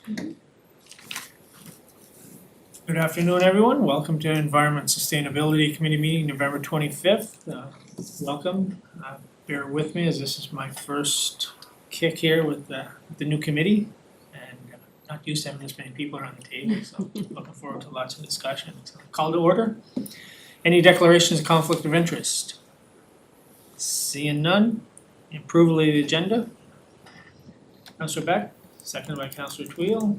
Good afternoon, everyone. Welcome to Environment and Sustainability Committee meeting, November 25th. Welcome. Bear with me as this is my first kick here with the new committee. And not used to having this many people around the table, so looking forward to lots of discussion. So, call to order. Any declarations of conflict of interest? Seeing none. Approval of the agenda. Councillor Beck, seconded by Councillor Twill.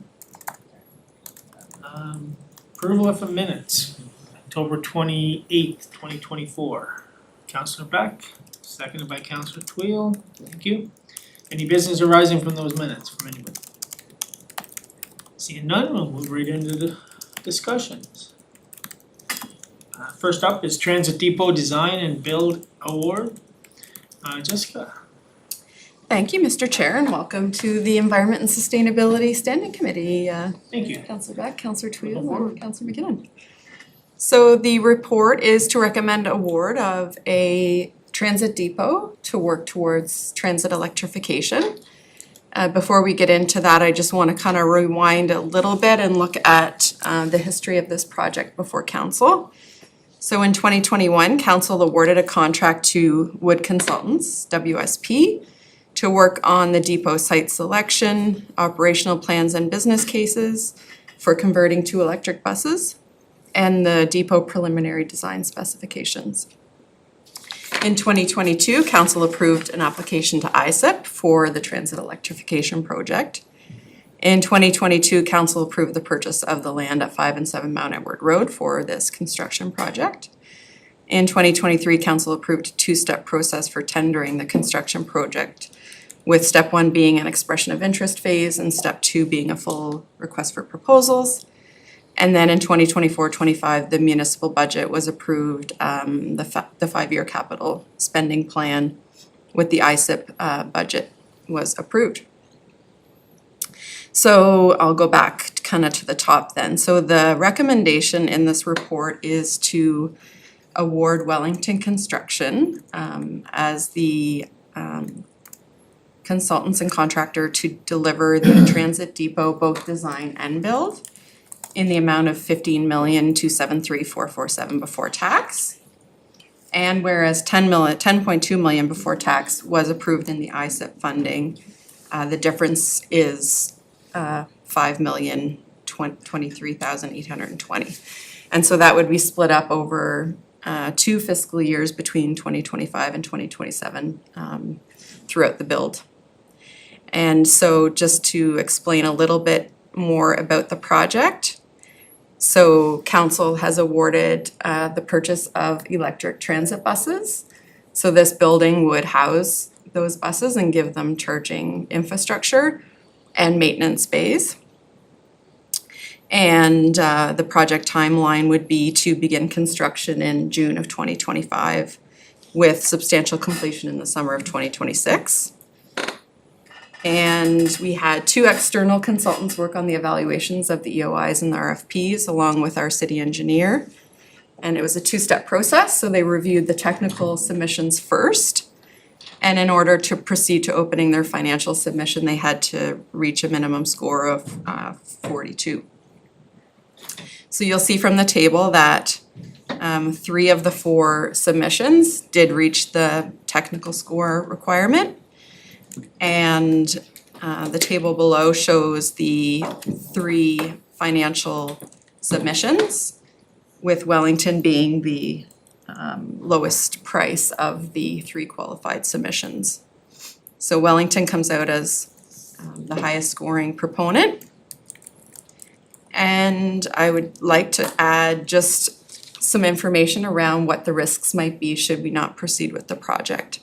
Approval of the minutes, October 28th, 2024. Councillor Beck, seconded by Councillor Twill. Thank you. Any business arising from those minutes from anybody? Seeing none, we'll move right into the discussions. First up is Transit Depot Design and Build Award. Jessica. Thank you, Mr. Chair, and welcome to the Environment and Sustainability Standing Committee. Thank you. Councillor Beck, Councillor Twill, and Councillor McKinnon. So the report is to recommend award of a transit depot to work towards transit electrification. Before we get into that, I just want to kind of rewind a little bit and look at the history of this project before council. So in 2021, council awarded a contract to Wood Consultants, WSP, to work on the depot site selection, operational plans and business cases for converting to electric buses, and the depot preliminary design specifications. In 2022, council approved an application to ISIP for the transit electrification project. In 2022, council approved the purchase of the land at 5 and 7 Mount Edward Road for this construction project. In 2023, council approved a two-step process for tendering the construction project, with step 1 being an expression of interest phase and step 2 being a full request for proposals. And then in 2024-25, the municipal budget was approved, the 5-year capital spending plan with the ISIP budget was approved. So I'll go back kind of to the top then. So the recommendation in this report is to award Wellington Construction as the consultants and contractor to deliver the transit depot, both design and build, in the amount of $15,273,447 before tax. And whereas $10.2 million before tax was approved in the ISIP funding, the difference is $5,023,820. And so that would be split up over 2 fiscal years between 2025 and 2027 throughout the build. And so just to explain a little bit more about the project. So council has awarded the purchase of electric transit buses. So this building would house those buses and give them charging infrastructure and maintenance bays. And the project timeline would be to begin construction in June of 2025 with substantial completion in the summer of 2026. And we had 2 external consultants work on the evaluations of the EOIs and the RFPs along with our city engineer. And it was a 2-step process, so they reviewed the technical submissions first. And in order to proceed to opening their financial submission, they had to reach a minimum score of 42. So you'll see from the table that 3 of the 4 submissions did reach the technical score requirement. And the table below shows the 3 financial submissions, with Wellington being the lowest price of the 3 qualified submissions. So Wellington comes out as the highest scoring proponent. And I would like to add just some information around what the risks might be should we not proceed with the project.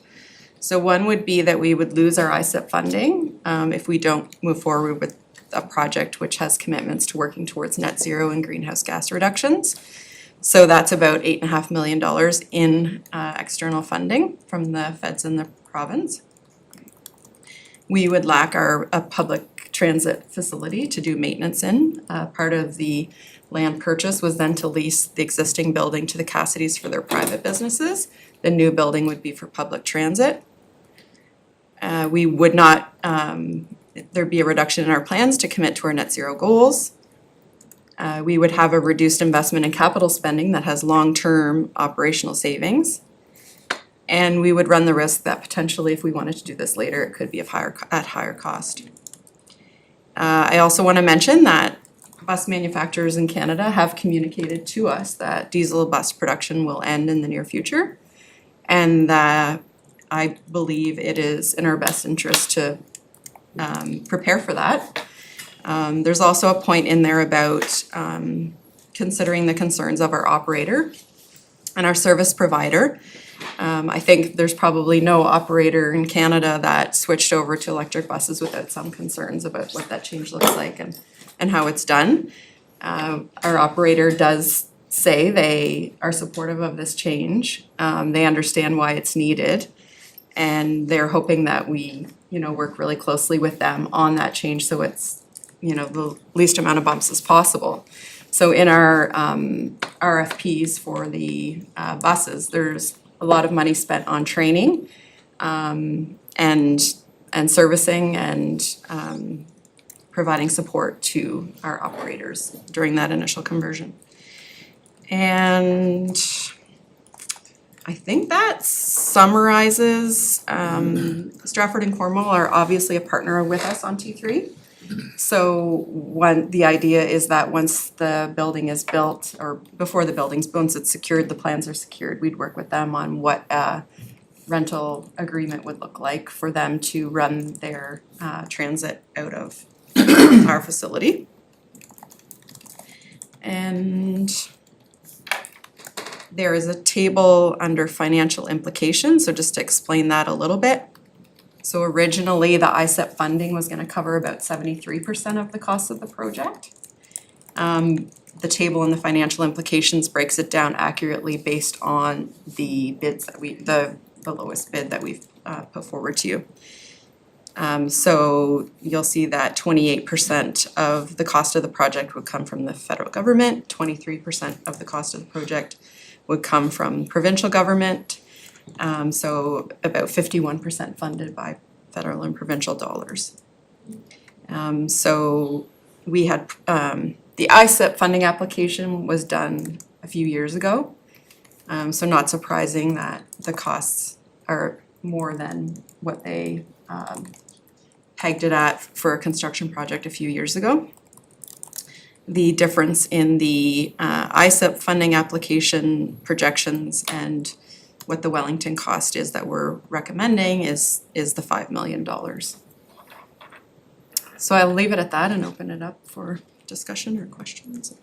So one would be that we would lose our ISIP funding if we don't move forward with a project which has commitments to working towards net zero and greenhouse gas reductions. So that's about $8.5 million in external funding from the feds and the province. We would lack a public transit facility to do maintenance in. Part of the land purchase was then to lease the existing building to the Cassidys for their private businesses. The new building would be for public transit. We would not there'd be a reduction in our plans to commit to our net zero goals. We would have a reduced investment in capital spending that has long-term operational savings. And we would run the risk that potentially if we wanted to do this later, it could be at higher cost. I also want to mention that bus manufacturers in Canada have communicated to us that diesel bus production will end in the near future. And that I believe it is in our best interest to prepare for that. There's also a point in there about considering the concerns of our operator and our service provider. I think there's probably no operator in Canada that switched over to electric buses without some concerns about what that change looks like and how it's done. Our operator does say they are supportive of this change. They understand why it's needed. And they're hoping that we, work really closely with them on that change so it's, the least amount of bumps as possible. So in our RFPs for the buses, there's a lot of money spent on training and servicing and providing support to our operators during that initial conversion. And I think that summarizes, Stratford and Cornwall are obviously a partner with us on T3. So the idea is that once the building is built, or before the building's, once it's secured, the plans are secured, we'd work with them on what a rental agreement would look like for them to run their transit out of our facility. And there is a table under financial implications, so just to explain that a little bit. So originally, the ISEP funding was gonna cover about 73% of the cost of the project. The table in the financial implications breaks it down accurately based on the bids that the lowest bid that we've put forward to you. So you'll see that 28% of the cost of the project would come from the federal government, 23% of the cost of the project would come from provincial government. So about 51% funded by federal and provincial dollars. So we had, the ISEP funding application was done a few years ago. So not surprising that the costs are more than what they pegged it at for a construction project a few years ago. The difference in the ISEP funding application projections and what the Wellington cost is that we're recommending is the $5 million. So I'll leave it at that and open it up for discussion or questions.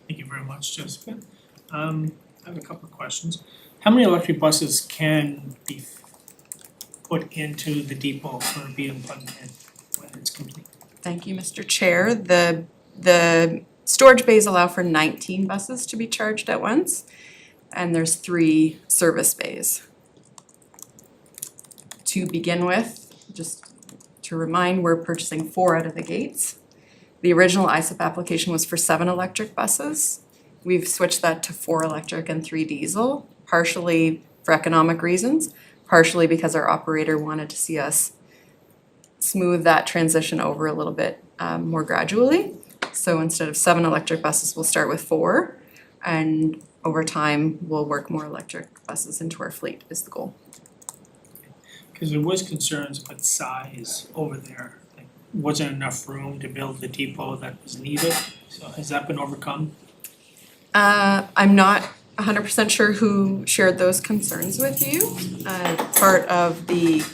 Thank you very much, Jessica. I have a couple of questions. How many electric buses can be put into the depot for being plugged in when it's complete? Thank you, Mr. Chair. The storage bays allow for 19 buses to be charged at once, and there's 3 service bays. To begin with, just to remind, we're purchasing 4 out of the gates. The original ISEP application was for 7 electric buses. We've switched that to 4 electric and 3 diesel, partially for economic reasons, partially because our operator wanted to see us smooth that transition over a little bit more gradually. So instead of 7 electric buses, we'll start with 4, and over time, we'll work more electric buses into our fleet is the goal. Because there was concerns about size over there. Like, wasn't enough room to build the depot that was needed. So has that been overcome? I'm not 100% sure who shared those concerns with you. Part of the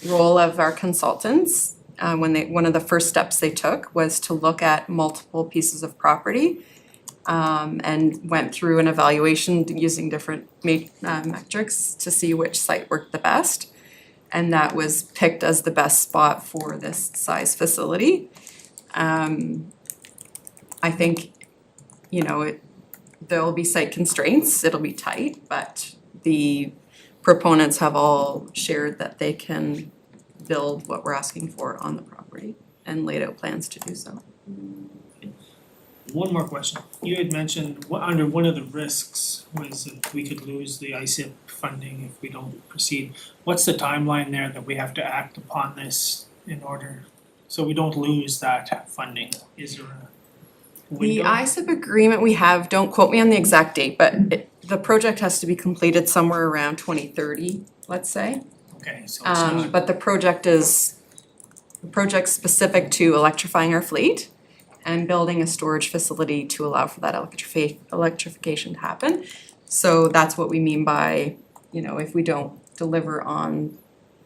role of our consultants, one of the first steps they took was to look at multiple pieces of property and went through an evaluation using different metrics to see which site worked the best. And that was picked as the best spot for this size facility. I think, there'll be site constraints, it'll be tight, but the proponents have all shared that they can build what we're asking for on the property and laid out plans to do so. One more question. You had mentioned under one of the risks was that we could lose the ISIP funding if we don't proceed. What's the timeline there that we have to act upon this in order so we don't lose that funding? Is there a The window? ISIP agreement we have, don't quote me on the exact date, but the project has to be completed somewhere around 2030, let's say. Okay, so it's not, But the project's specific to electrifying our fleet and building a storage facility to allow for that electrification to happen. So that's what we mean by, you know, if we don't deliver on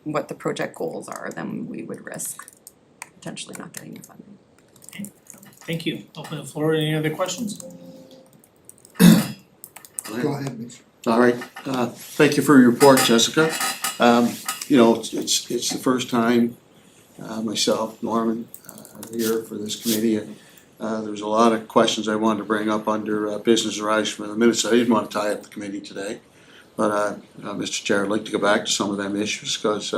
what the project goals are, then we would risk potentially not getting the funding. thank you. Open the floor, any other questions? Go ahead, Mitch. All right, thank you for your report, Jessica. You know, it's the first time, myself, Norman, here for this committee. There's a lot of questions I wanted to bring up under business arising from the minutes. I didn't want to tie up the committee today. But, Mr. Chair, I'd like to go back to some of them issues because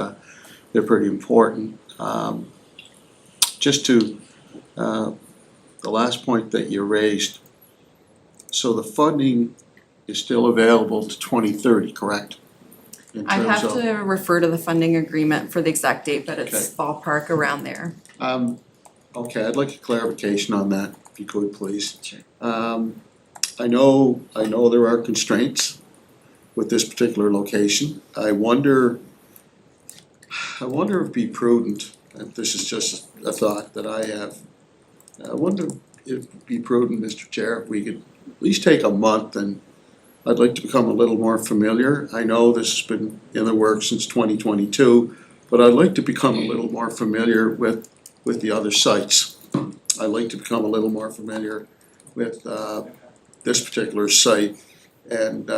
they're pretty important. Just to the last point that you raised, so the funding is still available to 2030, correct? In I terms have of- to refer to the funding agreement for the exact date, but it's Okay. ballpark around there. Okay, I'd like a clarification on that, if you could, please. Sure. I know there are constraints with this particular location. I wonder if it'd be prudent, and this is just a thought that I have. I wonder if it'd be prudent, Mr. Chair, if we could at least take a month, and I'd like to become a little more familiar. I know this has been in the works since 2022, but I'd like to become a little more familiar with the other sites. I'd like to become a little more familiar with this particular site. And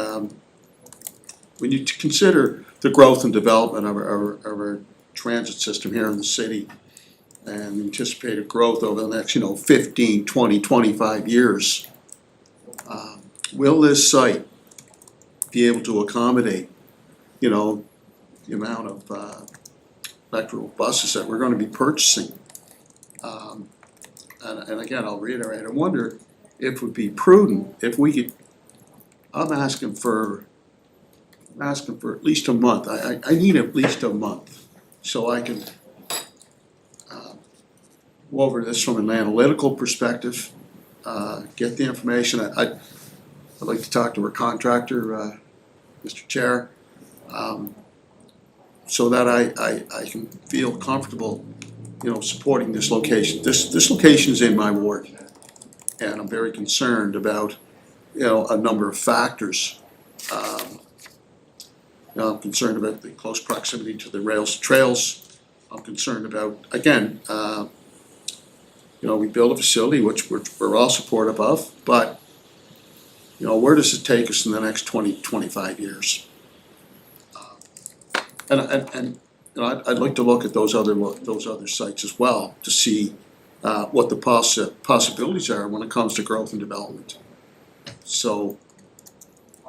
when you consider the growth and development of our transit system here in the city and the anticipated growth over the next, 15, 20, 25 years, will this site be able to accommodate, the amount of electrical buses that we're gonna be purchasing? And again, I'll reiterate, I wonder if it would be prudent if we could, I'm asking for at least a month. I need at least a month so I can go over this from an analytical perspective, get the information. I'd like to talk to our contractor, Mr. Chair, so that I can feel comfortable, supporting this location. This location is in my ward, and I'm very concerned about, a number of factors. I'm concerned about the close proximity to the rails and trails. I'm concerned about, again, we build a facility which we're all supportive of, but, where does it take us in the next 20, 25 years? And I'd like to look at those other sites as well to see what the possibilities are when it comes to growth and development. So,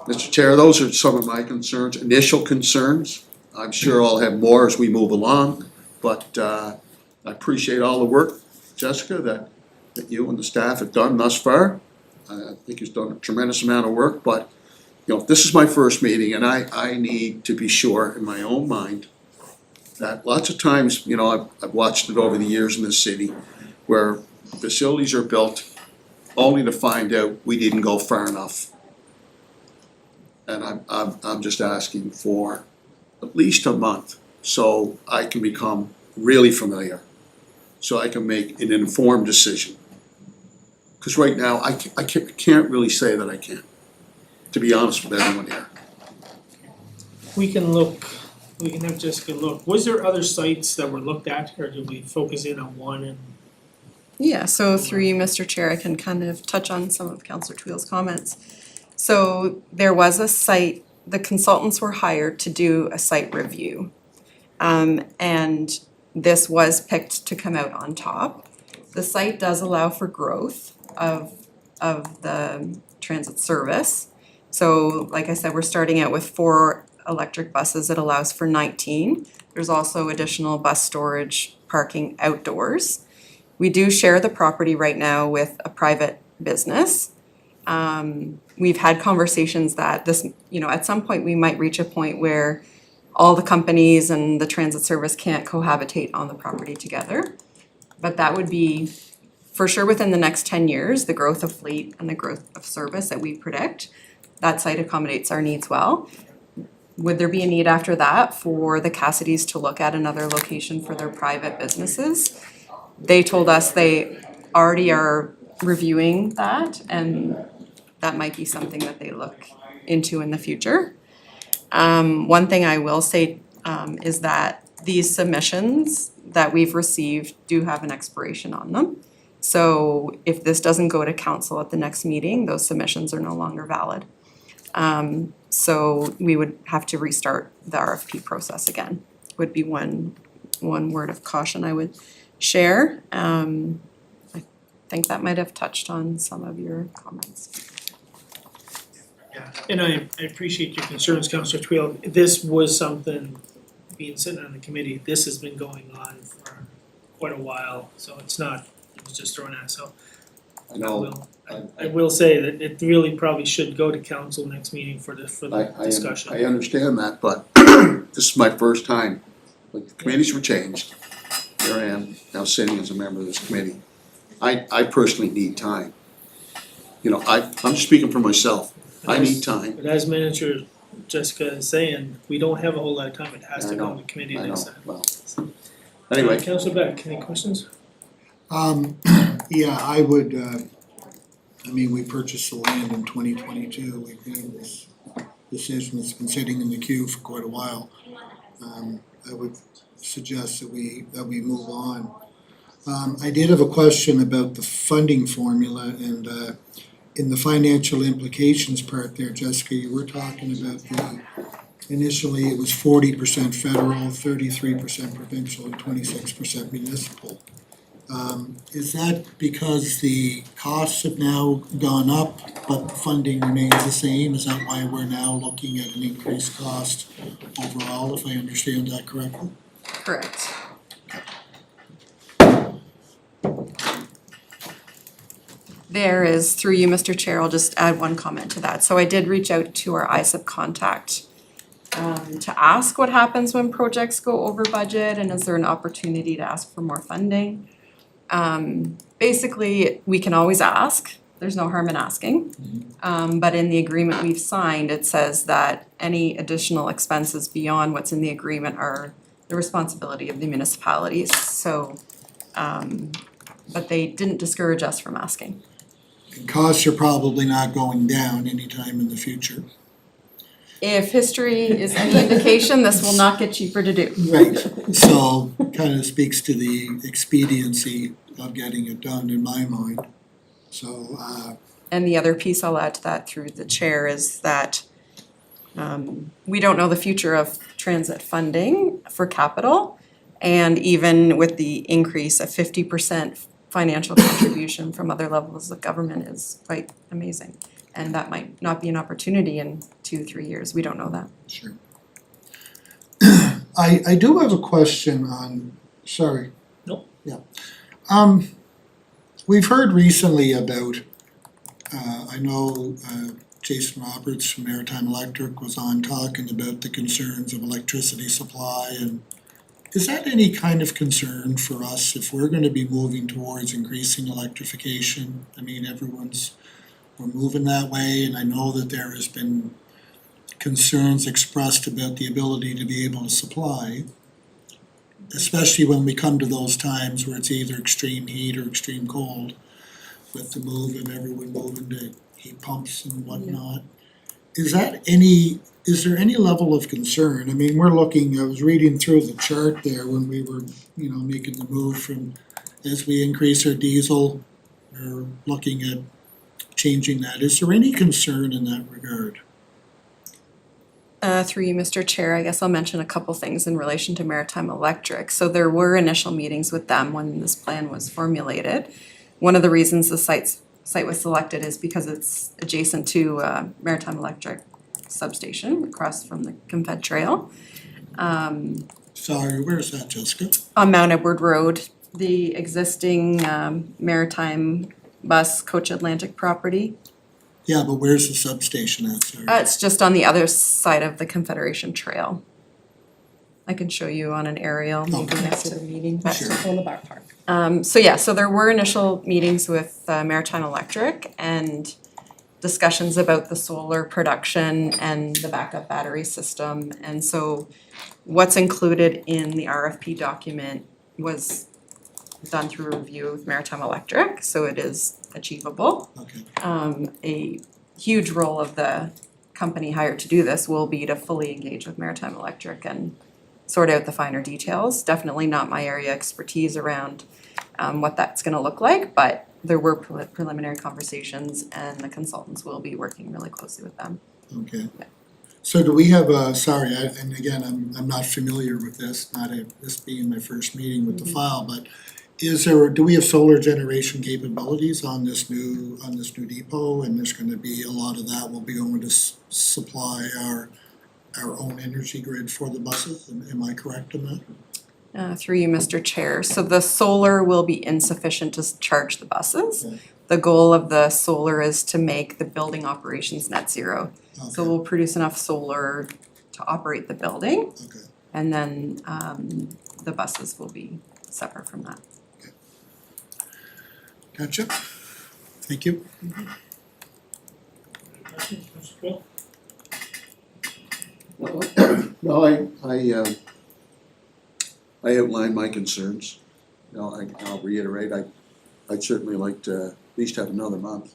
Mr. Chair, those are some of my concerns, initial concerns. I'm sure I'll have more as we move along, but I appreciate all the work, Jessica, that you and the staff have done thus far. I think you've done a tremendous amount of work, but this is my first meeting, and I need to be sure in my own mind that lots of times, I've watched it over the years in this city where facilities are built only to find out we didn't go far enough. And I'm just asking for at least a month so I can become really familiar, so I can make an informed decision. Because right now, I can't really say that I can, to be honest with everyone here. We can have Jessica look. Was there other sites that were looked at, or did we focus in on one and? Yeah, so through you, Mr. Chair, I can kind of touch on some of Councillor Tweel's comments. So there was a site, the consultants were hired to do a site review. And this was picked to come out on top. The site does allow for growth of the transit service. So like I said, we're starting out with 4 electric buses. It allows for 19. There's also additional bus storage parking outdoors. We do share the property right now with a private business. We've had conversations that this, at some point we might reach a point where all the companies and the transit service can't cohabitate on the property together. But that would be for sure within the next 10 years, the growth of fleet and the growth of service that we predict, that site accommodates our needs well. Would there be a need after that for the Cassidys to look at another location for their private businesses? They told us they already are reviewing that, and that might be something that they look into in the future. One thing I will say is that these submissions that we've received do have an expiration on them. So if this doesn't go to council at the next meeting, those submissions are no longer valid. So we would have to restart the RFP process again, would be one word of caution I would share. I think that might have touched on some of your comments. Yeah, and I appreciate your concerns, Councillor Twill. This was something, being sitting on the committee, this has been going on for quite a while, so it was just thrown out, so. I know, I will say that it really probably should go to council next meeting for the I discussion. understand that, but this is my first time. Like, the committees were changed. Here I am, now sitting as a member of this committee. I personally need time. You know, I'm speaking for myself. I need time. But as Manager Jessica is saying, we don't have a whole lot of time, it has to I go know, to committee I know, next time. well, anyway, Councillor Beck, any questions? Yeah, I would, I mean, we purchased the land in 2022, we've made this decision, it's been sitting in the queue for quite a while. I would suggest that we move on. I did have a question about the funding formula, and in the financial implications part there, Jessica, you were talking about initially it was 40% federal, 33% provincial, and 26% municipal. Is that because the costs have now gone up, but the funding remains the same? Is that why we're now looking at an increased cost overall, if I understand that correctly? Correct. There is, through you, Mr. Chair, I'll just add one comment to that. So I did reach out to our ISIP contact to ask what happens when projects go over budget, and is there an opportunity to ask for more funding? Basically, we can always ask, there's no harm in asking. But in the agreement we've signed, it says that any additional expenses beyond what's in the agreement are the responsibility of the municipalities, so, but they didn't discourage us from asking. And costs are probably not going down anytime in the future. If history is any indication, this will not get cheaper to do. Right, so kind of speaks to the expediency of getting it done in my mind. So, And the other piece I'll add to that through the chair is that we don't know the future of transit funding for capital. And even with the increase of 50% financial contribution from other levels of government is quite amazing. And that might not be an opportunity in 2-3 years, we don't know that. sure. I do have a question on, sorry. Nope. Yeah. We've heard recently about, I know Jason Roberts from Maritime Electric was on talking about the concerns of electricity supply, and is that any kind of concern for us if we're gonna be moving towards increasing electrification? I mean, we're moving that way, and I know that there has been concerns expressed about the ability to be able to supply, especially when we come to those times where it's either extreme heat or extreme cold, with the move of everyone moving to heat pumps and whatnot. Is there any level of concern? I mean, I was reading through the chart there when we were, making the move from, as we increase our diesel, we're looking at changing that. Is there any concern in that regard? Through you, Mr. Chair, I guess I'll mention a couple things in relation to Maritime Electric. So there were initial meetings with them when this plan was formulated. One of the reasons the site was selected is because it's adjacent to Maritime Electric substation across from the Confed Trail. Sorry, where's that, Jessica? On Mount Edward Road, the existing Maritime Bus Coach Atlantic property. Yeah, but where's the substation at, sorry? It's just on the other side of the Confederation Trail. I can show you on an aerial maybe Okay. after the meeting. but- Sure. Boulevard Park. So there were initial meetings with Maritime Electric and discussions about the solar production and the backup battery system. And so what's included in the RFP document was done through a review with Maritime Electric, so it is achievable. Okay, A huge role of the company hired to do this will be to fully engage with Maritime Electric and sort out the finer details. Definitely not my area expertise around what that's gonna look like, but there were preliminary conversations and the consultants will be working really closely with them. okay. So do we have and again, I'm not familiar with this, this being my first meeting with the file, but do we have solar generation capabilities on this new depot? And there's gonna be a lot of that will be going to supply our own energy grid for the buses, am I correct in that? Through you, Mr. Chair. So the solar will be insufficient to charge the buses. Okay. The goal of the solar is to make the building operations net zero. So Okay, we'll produce enough solar to operate the building okay, and then the buses will be separate from that. gotcha, thank you. Any questions, Mr. Quill? No, I outlined my concerns. You know, I'll reiterate, I'd certainly like to at least have another month.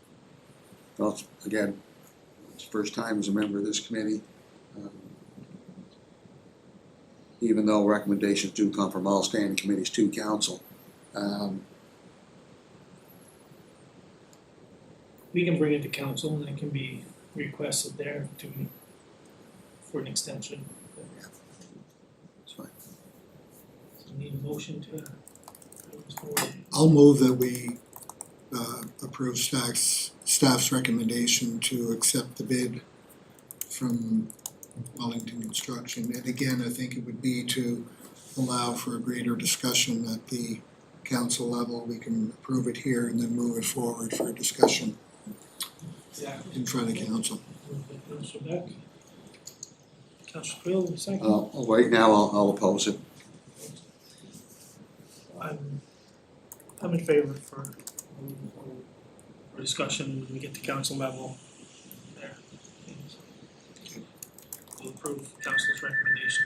Well, again, it's the first time as a member of this committee. Even though recommendations do come from all standing committees to council. We can bring it to council and it can be requested there for an extension. It's fine. So we need a motion to move this forward. I'll move that we approve staff's recommendation to accept the bid from Wellington Construction. And again, I think it would be to allow for a greater discussion at the council level. We can approve it here and then move it forward for discussion Exactly. in front of council. Moved by Councilor Beck. Councilor Quill, second. Right now, I'll oppose it. I'm in favor for discussion when we get to council level there. We'll approve council's recommendation.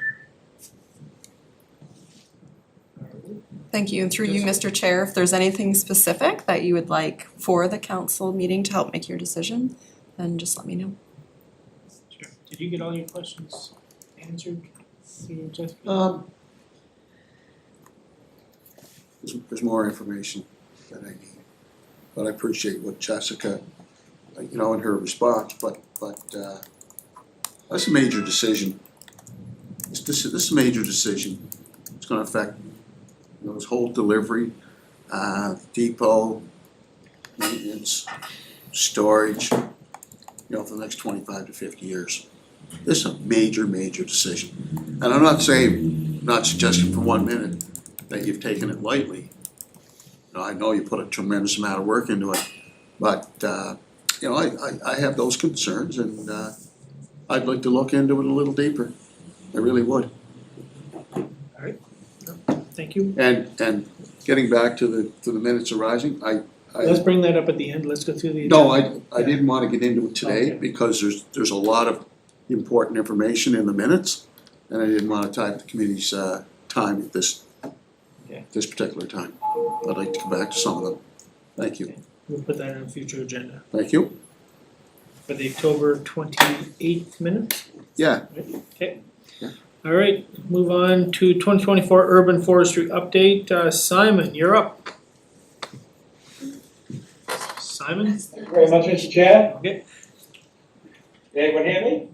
Thank you. And through you, Mr. Chair, if there's anything specific that you would like for the council meeting to help make your decision, then just let me know. Sure. Did you get all your questions answered through Jessica? There's more information that I need. But I appreciate what Jessica, in her response, but that's a major decision. This is a major decision. It's gonna affect, this whole delivery, depot, maintenance, storage, for the next 25 to 50 years. This is a major, major decision. And I'm not suggesting for 1 minute that you've taken it lightly. I know you put a tremendous amount of work into it, but, I have those concerns and, I'd like to look into it a little deeper. I really would. Thank you. And getting back to the minutes arising, Let's bring that up at the end. Let's go through the. no, agenda. I didn't wanna get into it today Okay. because there's a lot of important information in the minutes. And I didn't wanna tie up the committee's, time at Okay. this particular time. I'd like to come back to some of them. Thank you. We'll put that on a future agenda Thank you. for the October 28th minutes. Yeah, Okay. Yeah. All right, move on to 2024 urban forestry update. Simon, you're up. Simon? Thank you very much, Mr. Chair. Okay. Can everyone hear me?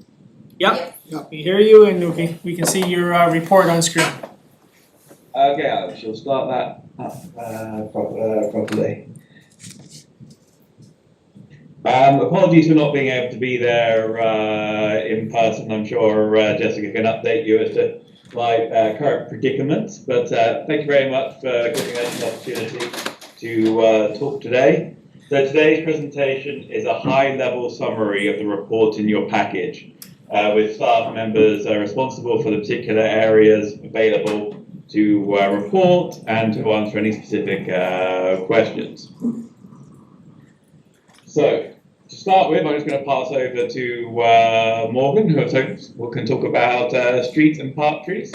Yep. Yeah. We hear you and we can see your report on screen. Okay, I shall start that up properly. Apologies for not being able to be there in person. I'm sure Jessica can update you as to my current predicament, but thank you very much for giving us an opportunity to talk today. So today's presentation is a high-level summary of the report in your package. with staff members responsible for the particular areas available to report and to answer any specific questions. So, to start with, I'm just going to pass over to Morgan, who can talk about street and park trees.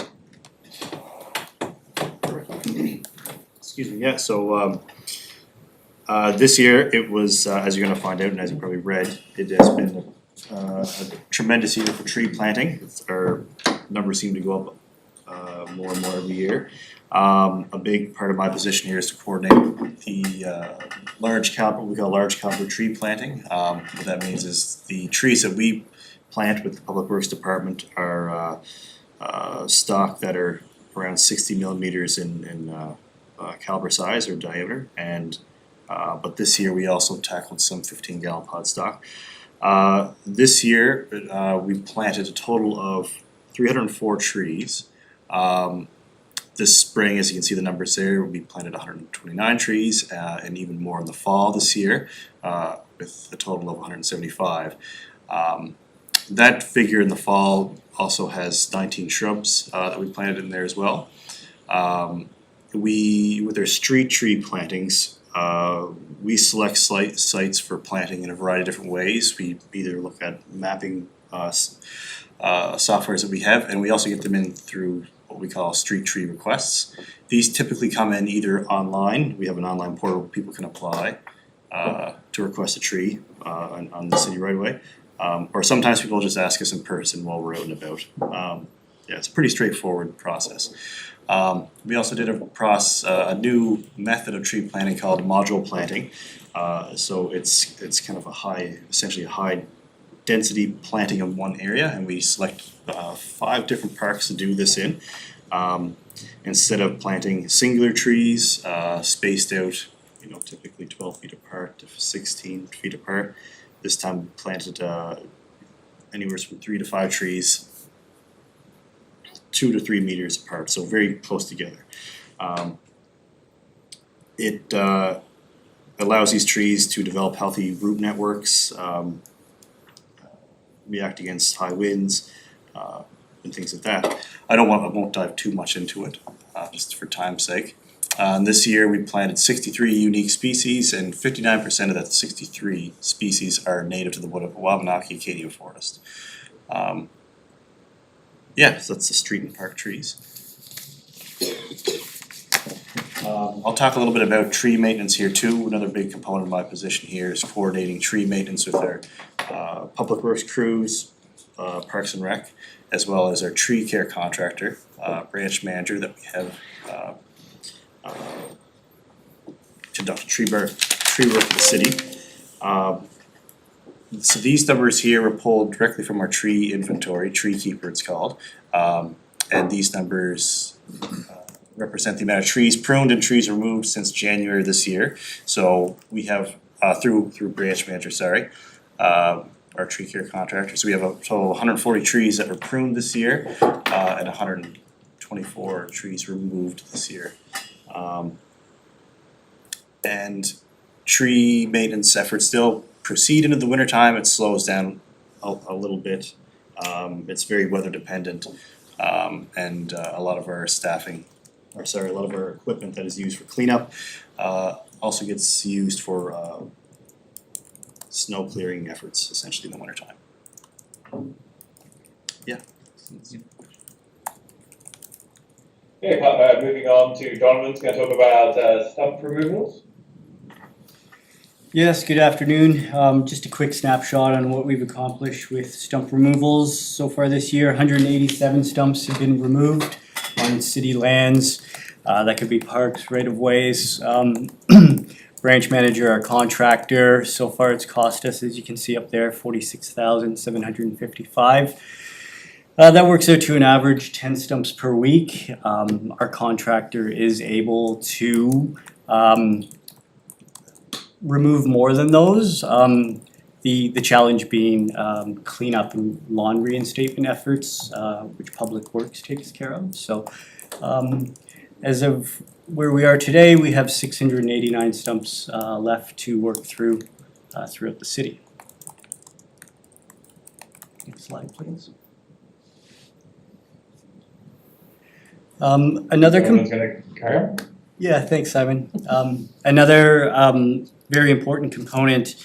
Excuse me, yeah, so this year it was, as you're gonna find out and as you probably read, it has been a tremendous year for tree planting. Our numbers seem to go up more and more every year. A big part of my position here is to coordinate the large caliber, what we call large caliber tree planting. What that means is the trees that we plant with the Public Works Department are stock that are around 60 millimeters in caliber size or diameter, and but this year we also tackled some 15-gallon pod stock. This year we planted a total of 304 trees. This spring, as you can see the numbers there, we planted 129 trees and even more in the fall this year with a total of 175. That figure in the fall also has 19 shrubs that we planted in there as well. With our street tree plantings, we select sites for planting in a variety of different ways. We either look at mapping softwares that we have, and we also get them in through what we call street tree requests. These typically come in either online. We have an online portal where people can apply to request a tree on the city right away. Or sometimes people just ask us in person while we're out and about. Yeah, it's a pretty straightforward process. We also did a new method of tree planting called module planting. So it's kind of essentially a high density planting in one area, and we select 5 different parks to do this in. Instead of planting singular trees spaced out, typically 12 feet apart to 16 feet apart, this time we planted anywhere from 3 to 5 trees 2 to 3 meters apart, so very close together. It allows these trees to develop healthy root networks, react against high winds, and things like that. I won't dive too much into it, just for time's sake. This year we planted 63 unique species, and 59% of that 63 species are native to the Wabanaki Acadia forest. Yeah, so that's the street and park trees. I'll talk a little bit about tree maintenance here too. Another big component of my position here is coordinating tree maintenance with our public works crews, Parks and Rec, as well as our tree care contractor, branch manager that we have conduct tree work in the city. So these numbers here were pulled directly from our tree inventory, Tree Keeper it's called, and these numbers represent the amount of trees pruned and trees removed since January this year. So we have through branch manager, our tree care contractor. So we have a total of 140 trees that were pruned this year and 124 trees removed this year. And tree maintenance efforts still proceed into the wintertime. It slows down a little bit. It's very weather dependent, and a lot of our a lot of our equipment that is used for cleanup also gets used for snow clearing efforts, essentially in the wintertime. Yeah. Okay, moving on to Donovan's going to talk about stump removals. Yes, good afternoon. Just a quick snapshot on what we've accomplished with stump removals so far this year. 187 stumps have been removed on city lands. That could be parks, right-of-ways. Branch manager, our contractor, so far it's cost us, as you can see up there, $46,755. That works out to an average 10 stumps per week. Our contractor is able to remove more than those. The challenge being cleanup and lawn reinstatement efforts, which Public Works takes care of. So as of where we are today, we have 689 stumps left to work through throughout the city. Next slide, please. Another Someone's gonna carry on? Yeah, thanks, Simon. Another very important component,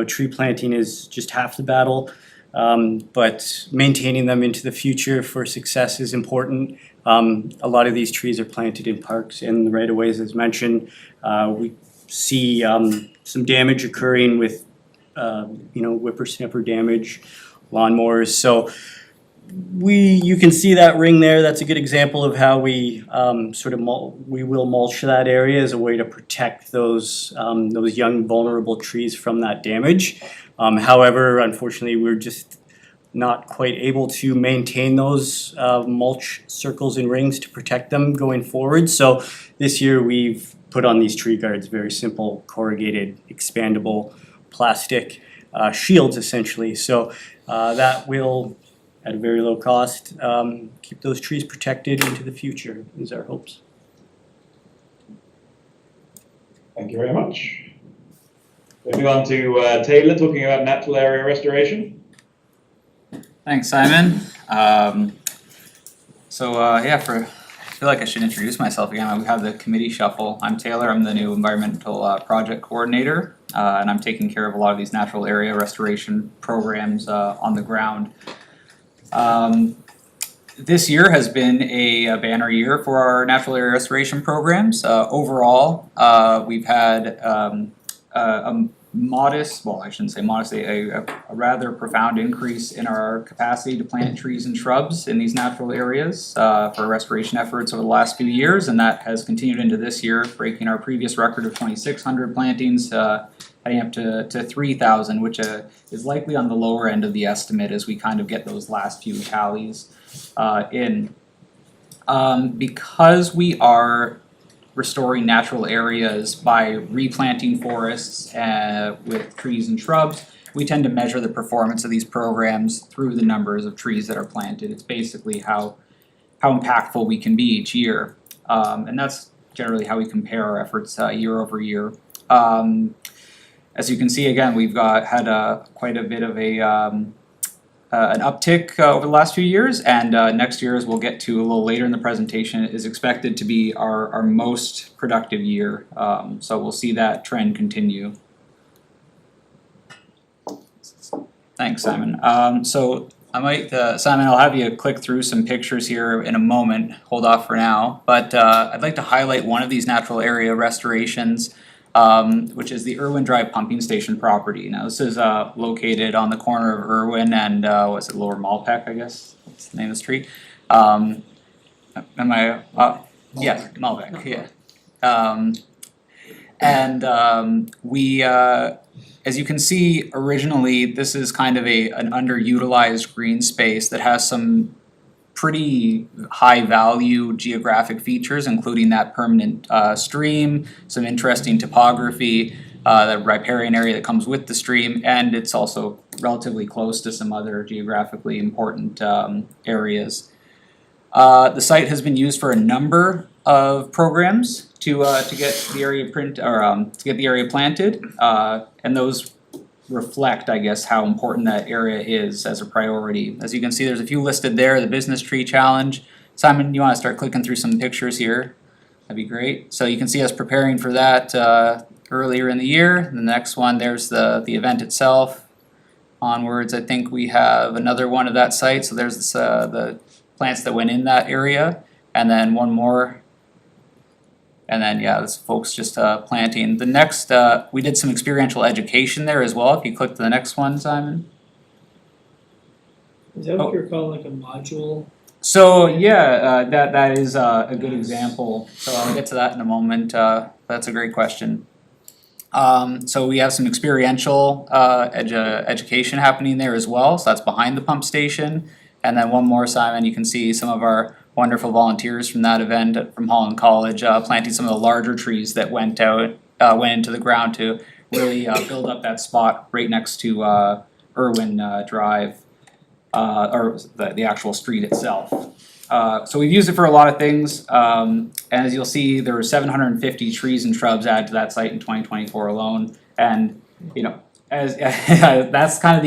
tree planting is just half the battle, but maintaining them into the future for success is important. A lot of these trees are planted in parks and the right-of-ways, as mentioned. We see some damage occurring with, whippersnapper damage, lawnmowers. So you can see that ring there. That's a good example of how we we will mulch that area as a way to protect those young vulnerable trees from that damage. However, unfortunately, we're just not quite able to maintain those mulch circles and rings to protect them going forward. So this year we've put on these tree guards, very simple corrugated expandable plastic shields essentially. So that will, at a very low cost, keep those trees protected into the future is our hopes. Thank you very much. Moving on to Taylor, talking about natural area restoration. Thanks, Simon. I feel like I should introduce myself again. We have the committee shuffle. I'm Taylor. I'm the new environmental project coordinator, and I'm taking care of a lot of these natural area restoration programs on the ground. This year has been a banner year for our natural area restoration programs. Overall, we've had a modest, well, I shouldn't say modest, a rather profound increase in our capacity to plant trees and shrubs in these natural areas for restoration efforts over the last few years, and that has continued into this year, breaking our previous record of 2,600 plantings, heading up to 3,000, which is likely on the lower end of the estimate as we kind of get those last few tallies in. Because we are restoring natural areas by replanting forests with trees and shrubs, we tend to measure the performance of these programs through the numbers of trees that are planted. It's basically how impactful we can be each year. And that's generally how we compare our efforts year over year. As you can see, again, we've had quite a bit of an uptick over the last few years, and next year, as we'll get to a little later in the presentation, is expected to be our most productive year. So we'll see that trend continue. Thanks, Simon. So I might, Simon, I'll have you click through some pictures here in a moment. Hold off for now, but I'd like to highlight one of these natural area restorations, which is the Irwin Drive Pumping Station property. Now, this is located on the corner of Irwin and what's it, Lower Malpeque, I guess. What's the name of the street? Yeah, Malpeque. Yeah. We, as you can see, originally this is kind of an underutilized green space that has some pretty high value geographic features, including that permanent stream, some interesting topography, the riparian area that comes with the stream, and it's also relatively close to some other geographically important areas. The site has been used for a number of programs to get the area to get the area planted, and those reflect, I guess, how important that area is as a priority. As you can see, there's a few listed there. The Business Tree Challenge. Simon, you want to start clicking through some pictures here? That'd be great. So you can see us preparing for that earlier in the year. The next one, there's the event itself. Onwards, I think we have another one of that site. So there's this, the plants that went in that area, and then one more. And then, yeah, this folks just planting. The next, we did some experiential education there as well. If you click to the next one, Simon. Is that what you're calling like a module? So yeah, that is a good example. So I'll get to that in a moment. That's a great question. So we have some experiential education happening there as well. So that's behind the pump station. And then one more, Simon, you can see some of our wonderful volunteers from that event from Holland College, planting some of the larger trees that went into the ground to really build up that spot right next to Irwin Drive, or the actual street itself. So we've used it for a lot of things, and as you'll see, there were 750 trees and shrubs added to that site in 2024 alone, and as that's kind of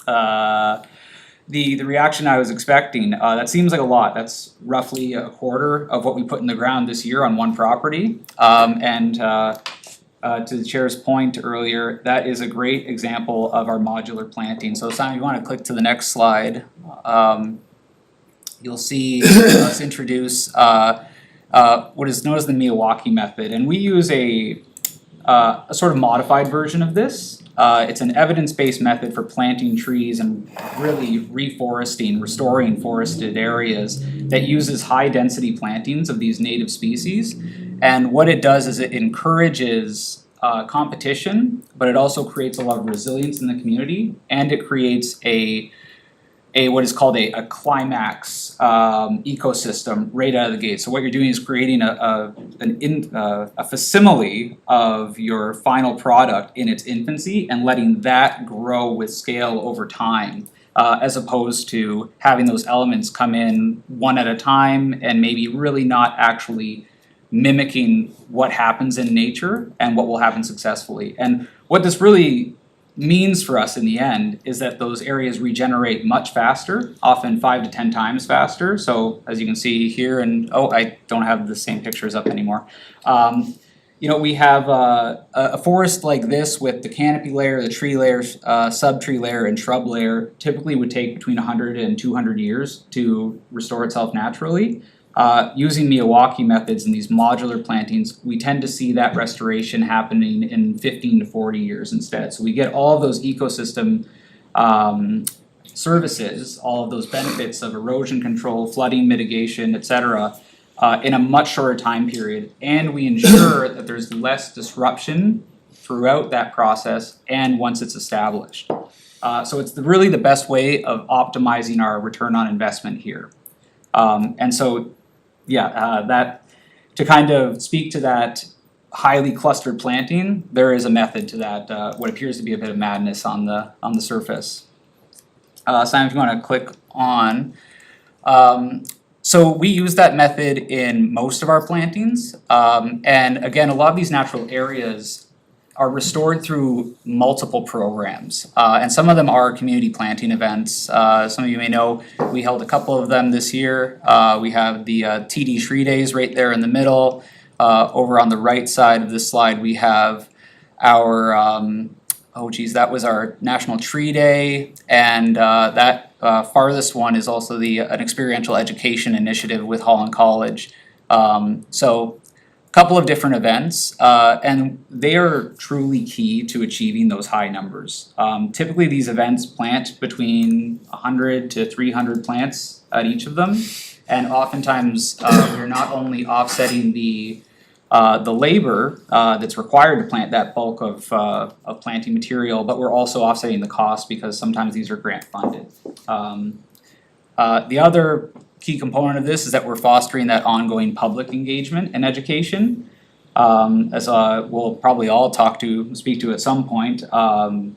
the reaction I was expecting, that seems like a lot, that's roughly a quarter of what we put in the ground this year on one property. To the chair's point earlier, that is a great example of our modular planting. So Simon, if you wanna click to the next slide, you'll see us introduce what is known as the Miyawaki method, and we use a sort of modified version of this. It's an evidence-based method for planting trees and really reforesting, restoring forested areas that uses high-density plantings of these native species. And what it does is it encourages competition, but it also creates a lot of resilience in the community, and it creates a what is called a climax ecosystem right out of the gate. So what you're doing is creating a facsimile of your final product in its infancy and letting that grow with scale over time, as opposed to having those elements come in one at a time and maybe really not actually mimicking what happens in nature and what will happen successfully. And what this really means for us in the end is that those areas regenerate much faster, often 5 to 10 times faster. So as you can see here, and I don't have the same pictures up anymore. We have a forest like this with the canopy layer, the tree layers, sub-tree layer and shrub layer typically would take between 100 and 200 years to restore itself naturally. Using Miyawaki methods and these modular plantings, we tend to see that restoration happening in 15 to 40 years instead. So we get all of those ecosystem services, all of those benefits of erosion control, flooding mitigation, etc., in a much shorter time period. And we ensure that there's less disruption throughout that process and once it's established. So it's really the best way of optimizing our return on investment here. That to kind of speak to that highly clustered planting, there is a method to that, what appears to be a bit of madness on the surface. Simon, if you wanna click on. So we use that method in most of our plantings, and again, a lot of these natural areas are restored through multiple programs, and some of them are community planting events. Some of you may know we held a couple of them this year. We have the TD Tree Days right there in the middle. Over on the right side of this slide, we have our that was our National Tree Day, and that farthest one is also an experiential education initiative with Holland College. Couple of different events, and they are truly key to achieving those high numbers. Typically, these events plant between 100 to 300 plants at each of them, and oftentimes we're not only offsetting the labor that's required to plant that bulk of planting material, but we're also offsetting the cost because sometimes these are grant funded. The other key component of this is that we're fostering that ongoing public engagement and education. As we'll probably all speak to at some point, a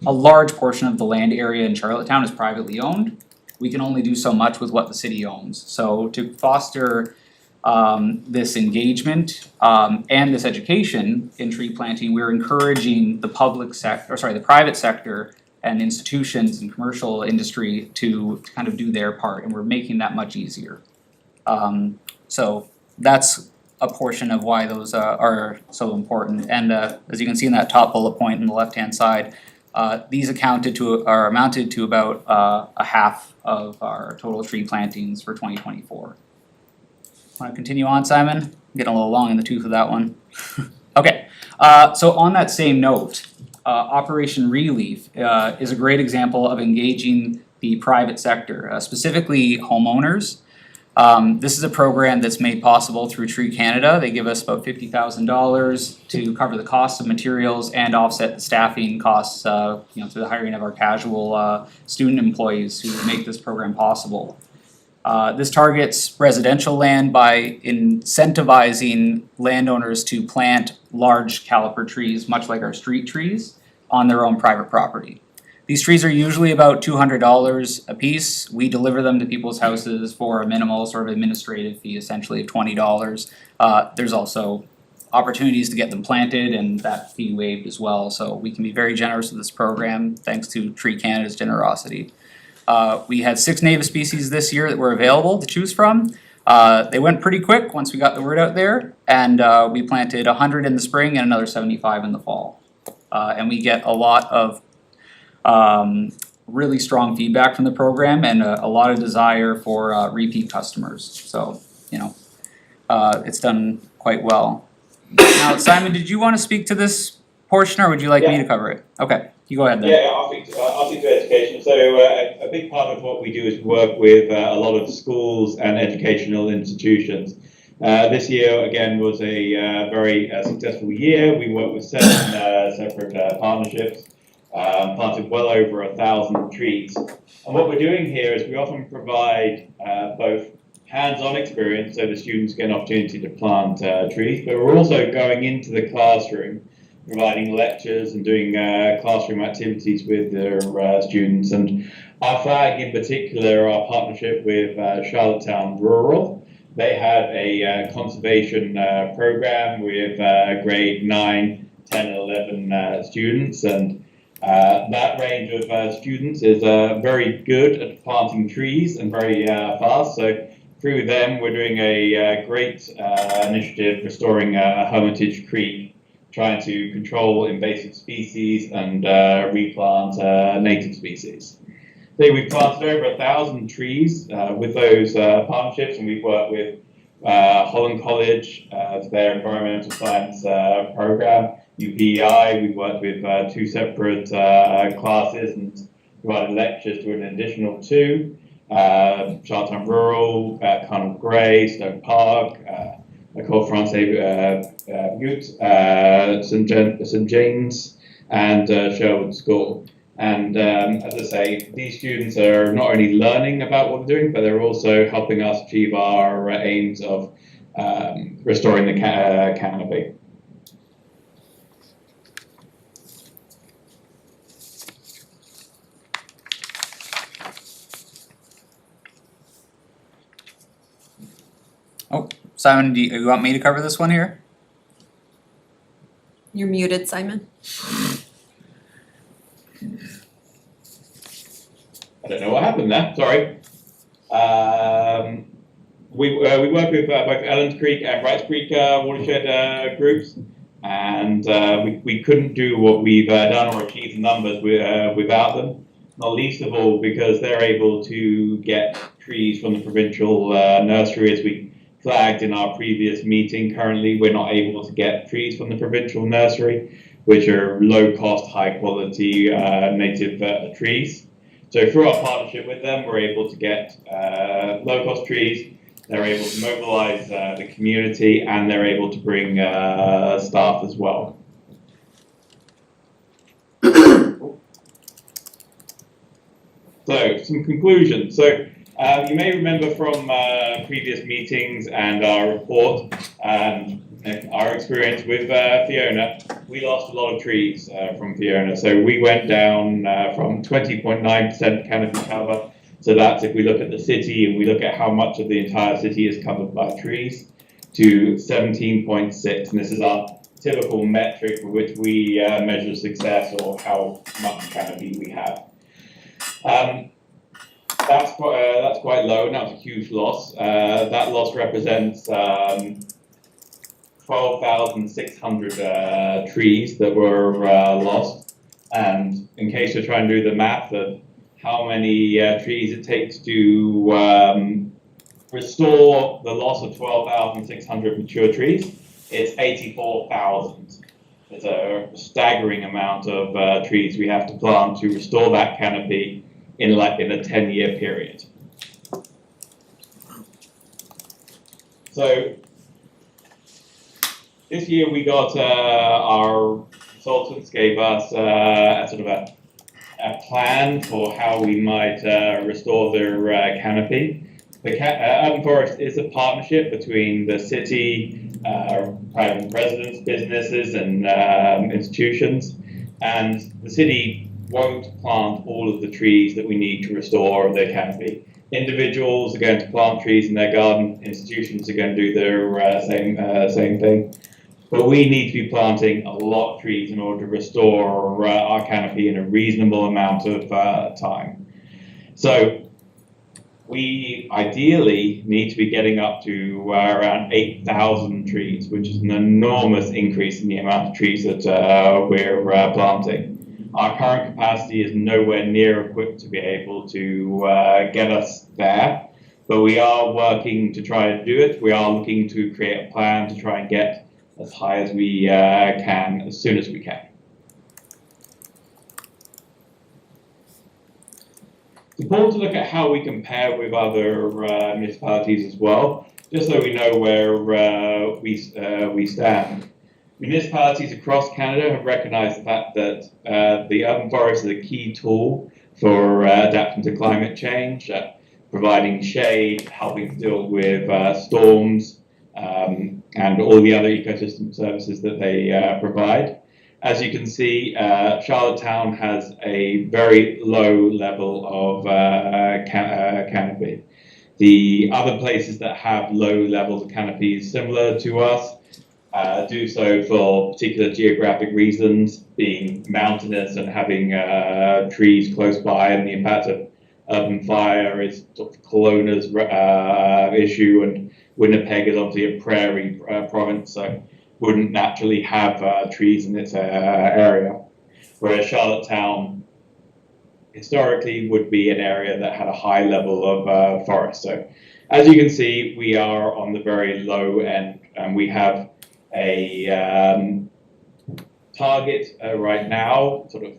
large portion of the land area in Charlottetown is privately owned. We can only do so much with what the city owns. So to foster this engagement and this education in tree planting, we're encouraging the private sector and institutions and commercial industry to kind of do their part, and we're making that much easier. So that's a portion of why those are so important. And as you can see in that top bullet point on the left-hand side, these amounted to about a half of our total tree plantings for 2024. Want to continue on, Simon? I'm getting a little long in the tooth of that one. Okay, so on that same note, Operation Relief is a great example of engaging the private sector, specifically homeowners. This is a program that's made possible through Tree Canada. They give us about $50,000 to cover the costs of materials and offset the staffing costs, through the hiring of our casual student employees who make this program possible. This targets residential land by incentivizing landowners to plant large caliper trees, much like our street trees, on their own private property. These trees are usually about $200 a piece. We deliver them to people's houses for a minimal sort of administrative fee, essentially of $20. There's also opportunities to get them planted and that fee waived as well, so we can be very generous with this program, thanks to Tree Canada's generosity. We had 6 native species this year that were available to choose from. They went pretty quick once we got the word out there, and we planted 100 in the spring and another 75 in the fall. And we get a lot of really strong feedback from the program and a lot of desire for repeat customers, so, you know, it's done quite well. Now, Simon, did you wanna speak to this portion, or would you like me to cover it? Okay, you go ahead then. Yeah, I'll speak to education. So a big part of what we do is work with a lot of schools and educational institutions. This year, again, was a very successful year. We worked with 7 separate partnerships, planted well over 1,000 trees. And what we're doing here is we often provide both hands-on experience, so the students get an opportunity to plant trees, but we're also going into the classroom, providing lectures and doing classroom activities with their students. And our flag in particular, our partnership with Charlottetown Rural, they have a conservation program with grade 9, 10 and 11 students, and that range of students is very good at planting trees and very fast. So through them, we're doing a great initiative restoring Hermitage Creek, trying to control invasive species and replant native species. So we've planted over 1,000 trees with those partnerships, and we've worked with Holland College, their environmental science program, UPEI. We worked with 2 separate classes and provided lectures to an additional 2. Charlottetown Rural, Carnal Grey, Stone Park, École Française Butte, St James, and Sherwood School. And as I say, these students are not only learning about what we're doing, but they're also helping us achieve our aims of restoring the canopy. Simon, do you want me to cover this one here? You're muted, Simon. I don't know what happened there, sorry. We work with both Ellens Creek and Wrights Creek watershed groups, and we couldn't do what we've done or achieve the numbers without them, not least of all because they're able to get trees from the provincial nursery, as we flagged in our previous meeting. Currently, we're not able to get trees from the provincial nursery, which are low-cost, high-quality native trees. So through our partnership with them, we're able to get low-cost trees. They're able to mobilize the community, and they're able to bring staff as well. So some conclusions. So you may remember from previous meetings and our report and our experience with Fiona, we lost a lot of trees from Fiona. So we went down from 20.9% canopy cover. So that's if we look at the city and we look at how much of the entire city is covered by trees, to 17.6. And this is our typical metric for which we measure success, or how much canopy we have. That's quite low, and that was a huge loss. That loss represents 12,600 trees that were lost. And in case you're trying to do the math of how many trees it takes to restore the loss of 12,600 mature trees, it's 84,000. It's a staggering amount of trees we have to plant to restore that canopy in a 10-year period. So this year we got our consultants gave us sort of a plan for how we might restore their canopy. The Urban Forest is a partnership between the city, private residents, businesses, and institutions, and the city won't plant all of the trees that we need to restore their canopy. Individuals are going to plant trees in their garden. Institutions are going to do their same thing. But we need to be planting a lot of trees in order to restore our canopy in a reasonable amount of time. So we ideally need to be getting up to around 8,000 trees, which is an enormous increase in the amount of trees that we're planting. Our current capacity is nowhere near equipped to be able to get us there, but we are working to try to do it. We are looking to create a plan to try and get as high as we can, as soon as we can. It's important to look at how we compare with other municipalities as well, just so we know where we stand. Municipalities across Canada have recognised the fact that the urban forest is a key tool for adapting to climate change, providing shade, helping to deal with storms, and all the other ecosystem services that they provide. As you can see, Charlottetown has a very low level of canopy. The other places that have low levels of canopies similar to us do so for particular geographic reasons, being mountainous and having trees close by, and the impact of urban fire is sort of Kelowna's issue, and Winnipeg is obviously a prairie province, so wouldn't naturally have trees in its area, whereas Charlottetown historically would be an area that had a high level of forest. So as you can see, we are on the very low end, and we have a target right now sort of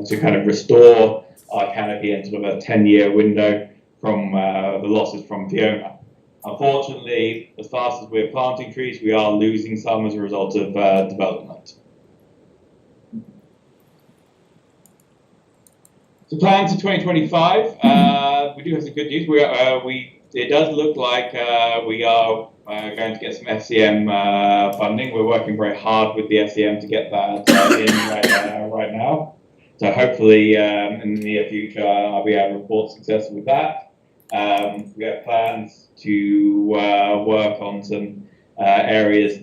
to kind of restore our canopy in sort of a 10-year window from the losses from Fiona. Unfortunately, as fast as we're planting trees, we are losing some as a result of development. So plans for 2025, we do have some good news. It does look like we are going to get some FCM funding. We're working very hard with the FCM to get that in right now. So hopefully in the near future, I'll be able to report success with that. We have plans to work on some areas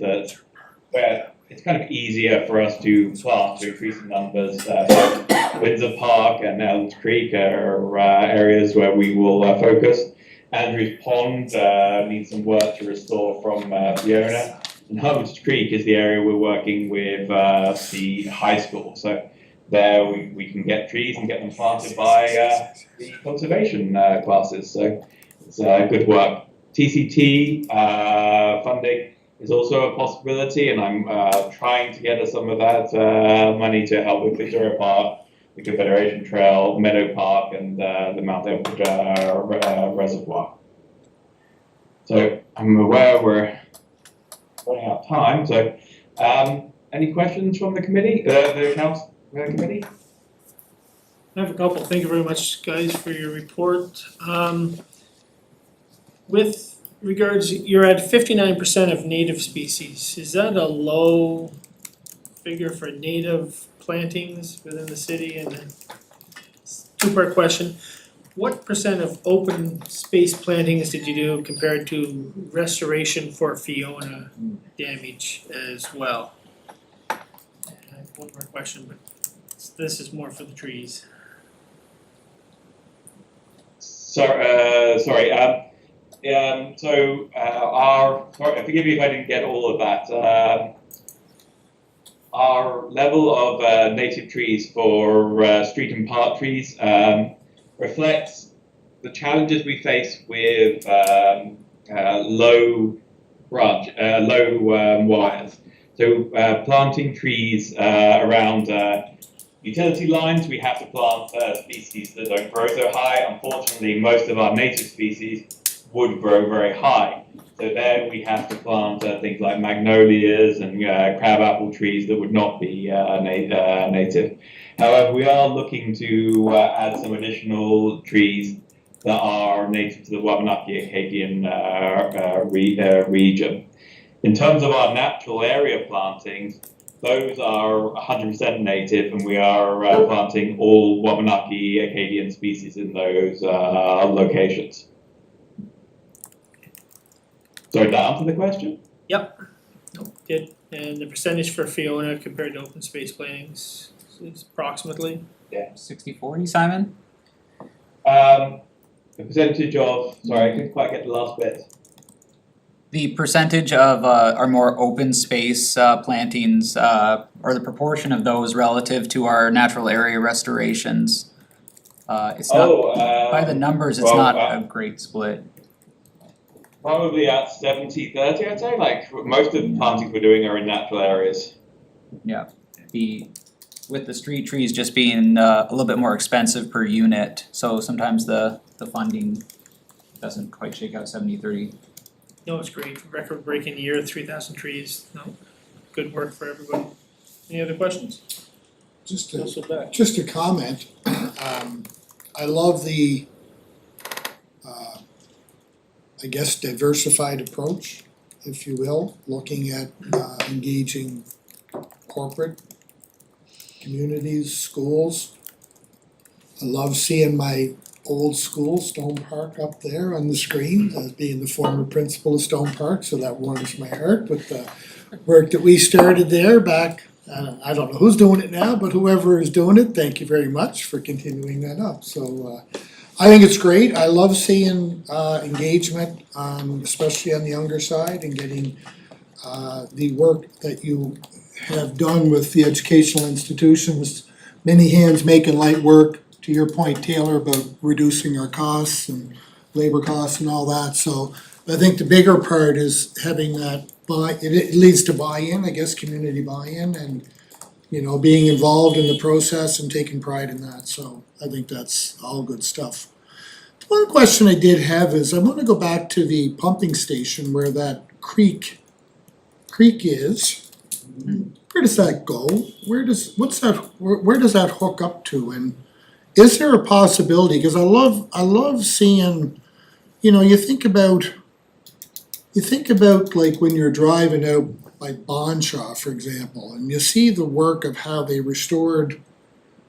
where it's kind of easier for us to plant to increase the numbers. Windsor Park and Elms Creek are areas where we will focus. Andrews Pond needs some work to restore from Fiona. And Hermitage Creek is the area we're working with the high school. So there we can get trees and get them planted by the conservation classes. So it's good work. TCT funding is also a possibility, and I'm trying to get us some of that money to help with Victoria Park, the Confederation Trail, Meadow Park, and the Mount Edward Reservoir. So I'm aware we're running out of time. So any questions from the committee, the council committee? I have a couple. Thank you very much, guys, for your report. With regards, you're at 59% of native species. Is that a low figure for native plantings within the city? And then, two-part question. What percent of open space plantings did you do compared to restoration for Fiona damage as well? And I have one more question, but this is more for the trees. Sorry. Forgive me if I didn't get all of that. Our level of native trees for street and park trees reflects the challenges we face with low wires. So planting trees around utility lines, we have to plant species that don't grow so high. Unfortunately, most of our native species would grow very high. So there we have to plant things like magnolias and crabapple trees that would not be native. However, we are looking to add some additional trees that are native to the Wabanaki Acadian region. In terms of our natural area plantings, those are 100% native, and we are planting all Wabanaki Acadian species in those locations. So down to the question? Yep. Good, and the percentage for Fiona compared to open space plannings is approximately? 60-40, Simon? The percentage of, sorry, I couldn't quite get the last bit. The percentage of our more open space plantings, or the proportion of those relative to our natural area restorations. It's not, by the numbers, it's well, not a great split. Probably at 70-30, I'd say, like most of the plantings we're doing are in natural areas. With the street trees just being a little bit more expensive per unit, so sometimes the funding doesn't quite shake out 70-30. No, it's great, record-breaking year, 3,000 trees, no, good work for everybody. Any other questions? Councilor Beck. Just a comment, I love the, I guess diversified approach, if you will, looking at engaging corporate communities, schools. I love seeing my old school, Stone Park, up there on the screen, as being the former principal of Stone Park, so that warms my heart with the work that we started there back. I don't know who's doing it now, but whoever is doing it, thank you very much for continuing that up. So I think it's great. I love seeing engagement, especially on the younger side, and getting the work that you have done with the educational institutions. Many hands making light work, to your point, Taylor, about reducing our costs and labor costs and all that. So I think the bigger part is having that it leads to buy-in, I guess, community buy-in, and being involved in the process and taking pride in that. So I think that's all good stuff. One question I did have is I want to go back to the pumping station where that creek is. Where does that go? Where does that hook up to? And is there a possibility? Because I love seeing, you think about like when you're driving out by Bonshaw, for example, and you see the work of how they restored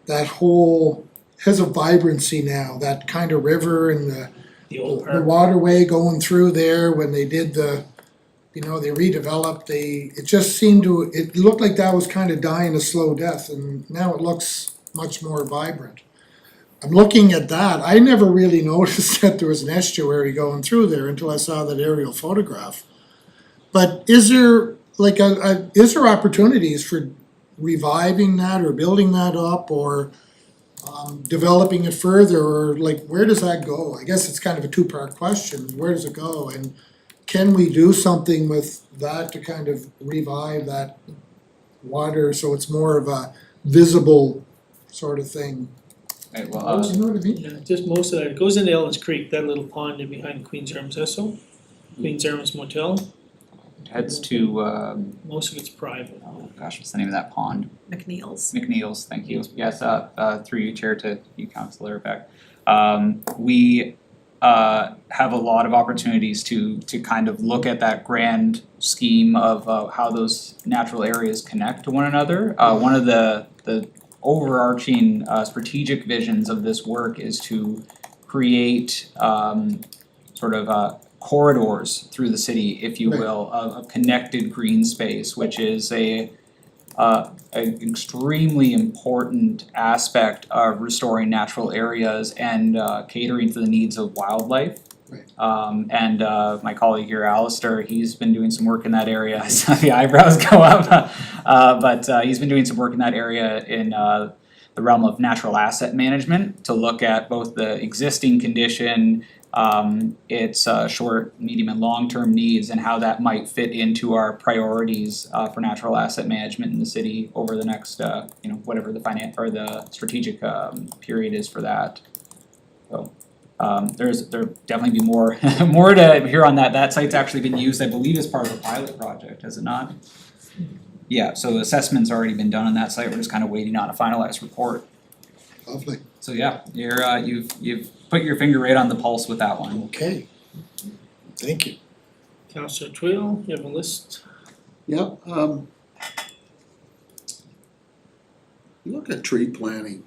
that whole, has a vibrancy now, that kind of river and The old the park. waterway going through there when they did they redeveloped, it looked like that was kind of dying a slow death, and now it looks much more vibrant. I'm looking at that, I never really noticed that there was an estuary going through there until I saw that aerial photograph. But is there opportunities for reviving that or building that up or developing it further, or like where does that go? I guess it's kind of a two-part question, where does it go, and can we do something with that to kind of revive that water so it's more of a visible sort of thing? Right, well, You know what I mean? Yeah, just most of that, it goes into Ellen's Creek, that little pond in behind Queen's Arms Esso, Queen's Arms Motel, heads to, most of it's private. oh gosh, what's the name of that pond? McNeil's. McNeil's, thank you. Yes, through you, Chair, to you, Councillor Beck. We have a lot of opportunities to kind of look at that grand scheme of how those natural areas connect to one another. One of the overarching strategic visions of this work is to create sort of corridors through the city, if you will, of connected green space, which is an extremely important aspect of restoring natural areas and catering to the needs of wildlife. And my colleague here, Alistair, he's been doing some work in that area. I saw the eyebrows go up, but he's been doing some work in that area in the realm of natural asset management to look at both the existing condition, its short, medium, and long-term needs, and how that might fit into our priorities for natural asset management in the city over the next, whatever the strategic period is for that. So there definitely be more more to hear on that. That site's actually been used, I believe, as part of a pilot project, has it not? Yeah, so the assessment's already been done on that site. We're just kind of waiting on a finalized report. Lovely, So yeah, you've put your finger right on the pulse with that one. okay. Thank you. Councillor Twill, you have a list? Yeah, look at tree planting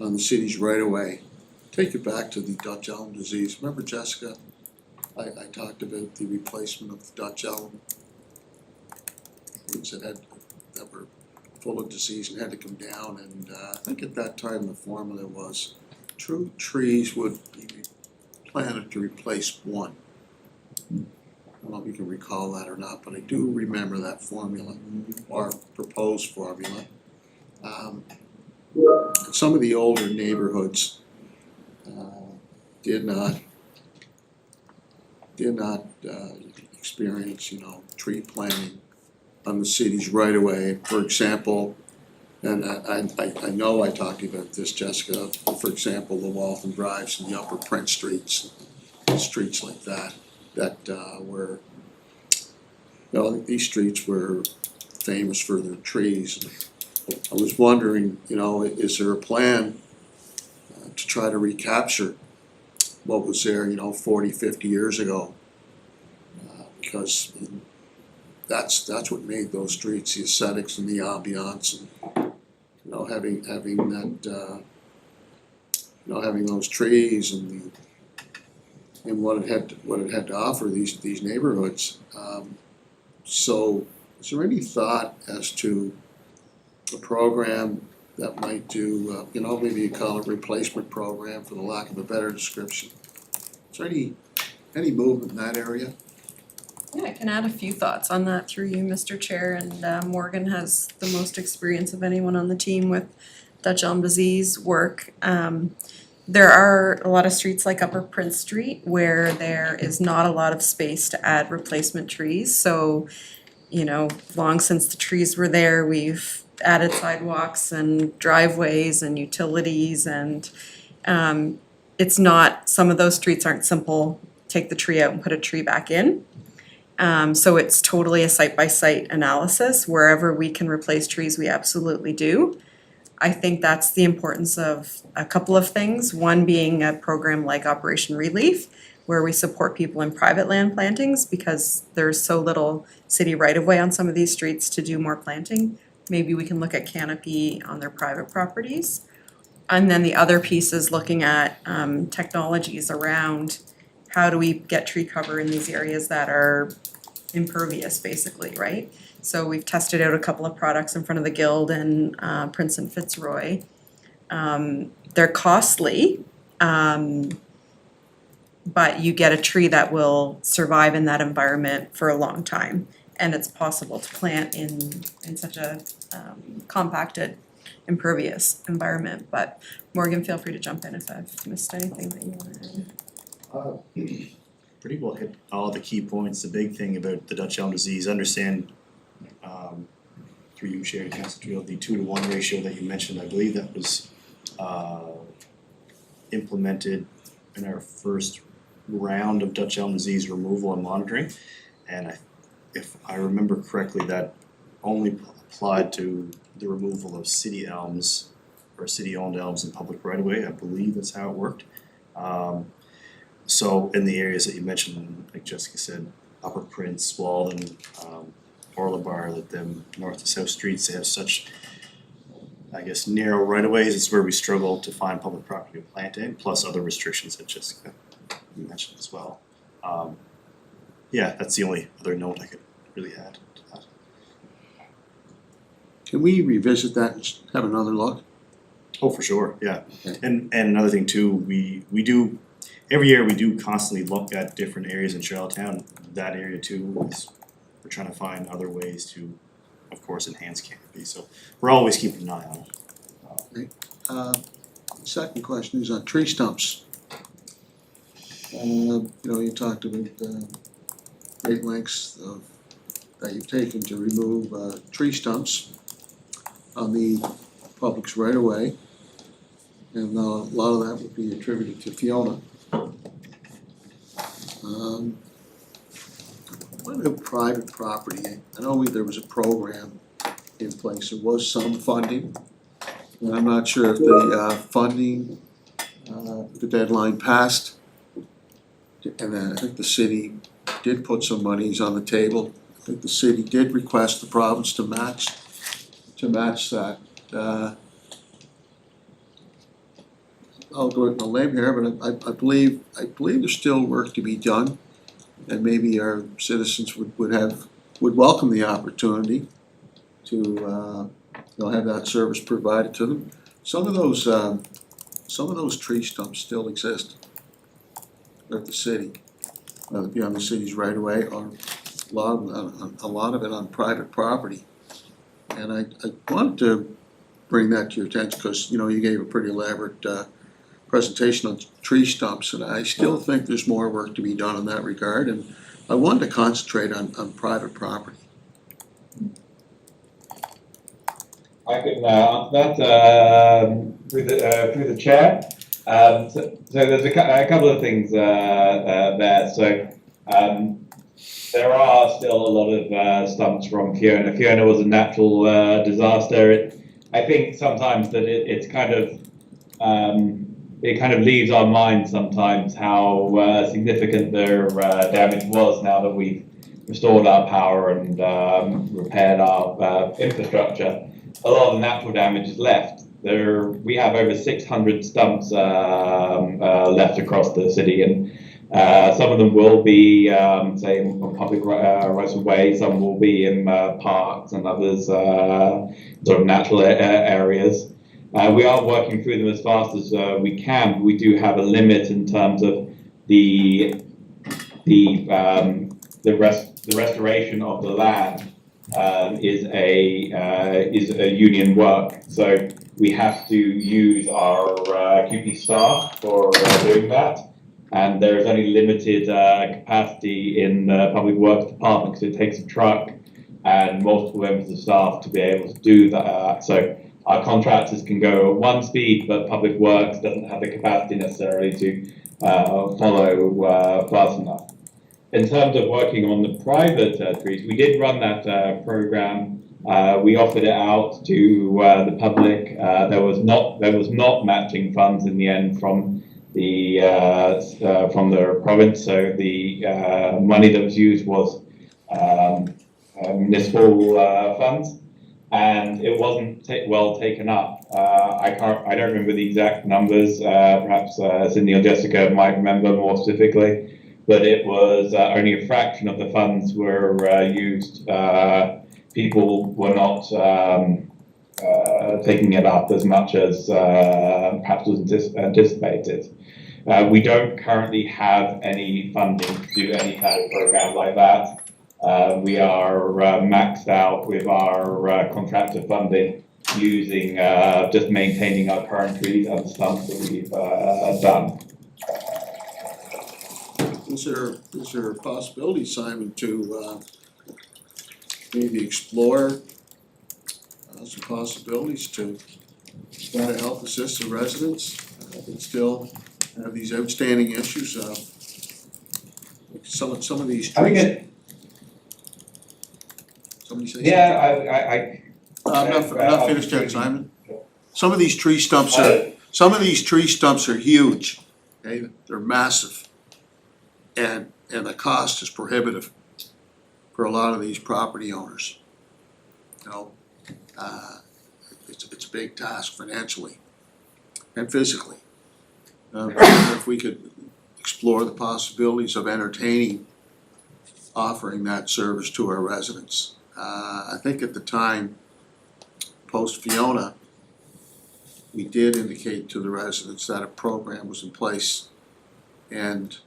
on the city's right of way. Take it back to the Dutch elm disease. Remember, Jessica? I talked about the replacement of the Dutch elm. buildings that were full of disease and had to come down, and I think at that time the formula was two trees would be planted to replace one. I don't know if you can recall that or not, but I do remember that formula, or proposed formula. Some of the older neighborhoods did not experience, tree planting on the city's right of way. For example, and I know I talked to you about this, Jessica, for example, the Waltham Drives and the Upper Prince Streets, streets like that were, these streets were famous for their trees. I was wondering, is there a plan to try to recapture what was there, 40, 50 years ago? Because that's what made those streets, the aesthetics and the ambiance, and having that having those trees and what it had to offer these neighborhoods. So is there any thought as to a program that might do, maybe you call it replacement program for the lack of a better description? Is there any movement in that area? Yeah, I can add a few thoughts on that through you, Mr. Chair, and Morgan has the most experience of anyone on the team with Dutch elm disease work. There are a lot of streets like Upper Prince Street where there is not a lot of space to add replacement trees, so long since the trees were there, we've added sidewalks and driveways and utilities, and it's not, some of those streets aren't simple, take the tree out and put a tree back in. So it's totally a site-by-site analysis. Wherever we can replace trees, we absolutely do. I think that's the importance of a couple of things. One being a program like Operation Relief, where we support people in private land plantings because there's so little city right-of-way on some of these streets to do more planting. Maybe we can look at canopy on their private properties. And then the other piece is looking at technologies around how do we get tree cover in these areas that are impervious, basically, right? So we've tested out a couple of products in front of the Guild and Prince and Fitzroy. They're costly, but you get a tree that will survive in that environment for a long time. And it's possible to plant in such a compacted, impervious environment. But Morgan, feel free to jump in if I've missed anything that you want to add. Pretty well hit all the key points. The big thing about the Dutch elm disease, understand through you, Chair, Councilor Trio, the 2-to-1 ratio that you mentioned, I believe that was implemented in our first round of Dutch elm disease removal and monitoring. And if I remember correctly, that only applied to the removal of city elms or city-owned elms in public right-of-way. I believe that's how it worked. So in the areas that you mentioned, like Jessica said, Upper Prince, Walden, Orla Bar, like them north to south streets, they have such, I guess, narrow right-of-ways. It's where we struggle to find public property to plant in, plus other restrictions that Jessica mentioned as well. Yeah, that's the only other note I could really add to that. Can we revisit that and have another look? Oh, for sure, yeah. Okay. And another thing too, we do, every year we do constantly look at different areas in Charlottetown. That area too is, we're trying to find other ways to, of course, enhance canopy. So we're always keeping an eye on it. Second question is on tree stumps. You talked about great lengths that you've taken to remove tree stumps on the public's right of way. And a lot of that would be attributed to Fiona. What about private property? I know there was a program in place, there was some funding. And I'm not sure if the funding, the deadline passed. And then I think the city did put some monies on the table. I think the city did request the province to match that. I'll go out on a limb here, but I believe there's still work to be done. And maybe our citizens would welcome the opportunity to, have that service provided to them. Some of those tree stumps still exist at the city, beyond the city's right of way, or a lot of it on private property. And I wanted to bring that to your attention, because, you gave a pretty elaborate, presentation on tree stumps, and I still think there's more work to be done in that regard, and I wanted to concentrate on private property. I can answer that through the chair. So there's a couple of things there. So there are still a lot of stumps from Fiona. Fiona was a natural disaster. I think sometimes that it kind of leaves our mind sometimes how significant their damage was now that we've restored our power and repaired our infrastructure. A lot of the natural damage is left. We have over 600 stumps left across the city, and some of them will be, say, in public rights of way. Some will be in parks, and others sort of natural areas. We are working through them as fast as we can. But we do have a limit in terms of the restoration of the land. Is a union work, so we have to use our QP staff for doing that, and there is only limited capacity in the public works department because it takes a truck and multiple members of staff to be able to do that. So our contractors can go at one speed, but public works doesn't have the capacity necessarily to follow fast enough. In terms of working on the private trees, we did run that program. We offered it out to the public. There was not matching funds in the end from the province. So the money that was used was municipal funds, and it wasn't well taken up. I don't remember the exact numbers. Perhaps Cindy or Jessica might remember more specifically. But it was only a fraction of the funds were used. People were not taking it up as much as perhaps was anticipated. We don't currently have any funding to do any kind of program like that. We are maxed out with our contractor funding using just maintaining our current trees and stumps that we've done. Is there a possibility, Simon, to maybe explore some possibilities to try to help assist the residents that still have these outstanding issues? Some of these trees. I think Somebody say something? yeah, I'm not finished yet, Simon. Some of these tree stumps are huge. Okay, they're massive. And the cost is prohibitive for a lot of these property owners. It's a big task financially and physically. If we could explore the possibilities of offering that service to our residents. I think at the time, post Fiona, we did indicate to the residents that a program was in place, and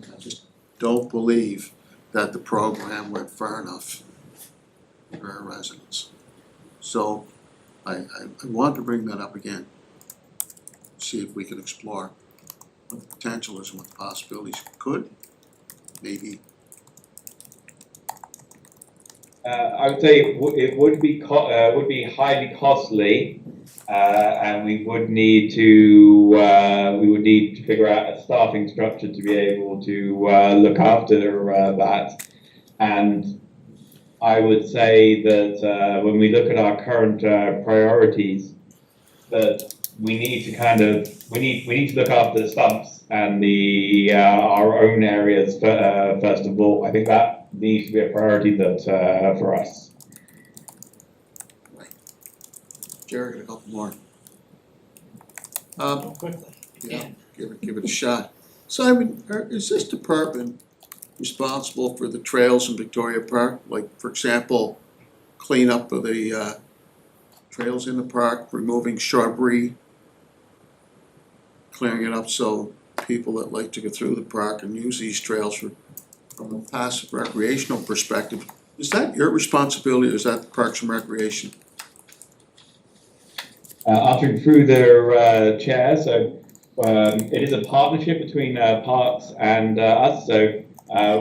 I just don't believe that the program went far enough for our residents. So I want to bring that up again, see if we can explore what the potential is and what the possibilities could maybe. I would say it would be highly costly, and we would need to figure out a staffing structure to be able to look after that. And I would say that when we look at our current priorities, that we need to look after the stumps and our own areas first of all. I think that needs to be a priority for us. Jared, a couple more. Quickly. Yeah, give it a shot. Simon, is this department responsible for the trails in Victoria Park? Like, for example, cleanup of the trails in the park, removing shrubbery, clearing it up so people that like to go through the park and use these trails from a passive recreational perspective. Is that your responsibility or is that the Parks and Recreation? Answering through their chair, so it is a partnership between Parks and us. So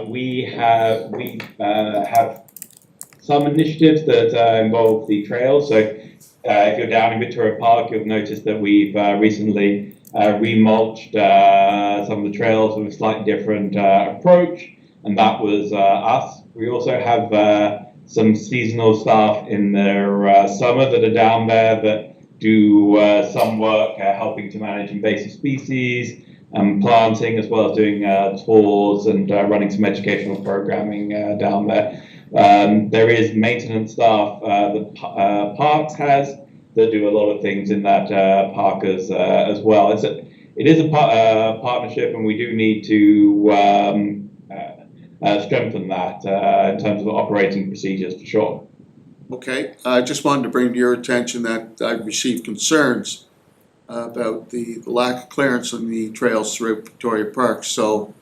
we have some initiatives that involve the trails. So if you're down in Victoria Park, you'll notice that we've recently remulched some of the trails with a slightly different approach, and that was us. We also have some seasonal staff in their summer that are down there that do some work helping to manage invasive species, planting, as well as doing tours and running some educational programming down there. There is maintenance staff that Parks has that do a lot of things in that park as well. It is a partnership, and we do need to strengthen that in terms of operating procedures for sure. Okay, I just wanted to bring to your attention that I've received concerns about the lack of clearance on the trails through Victoria Park, so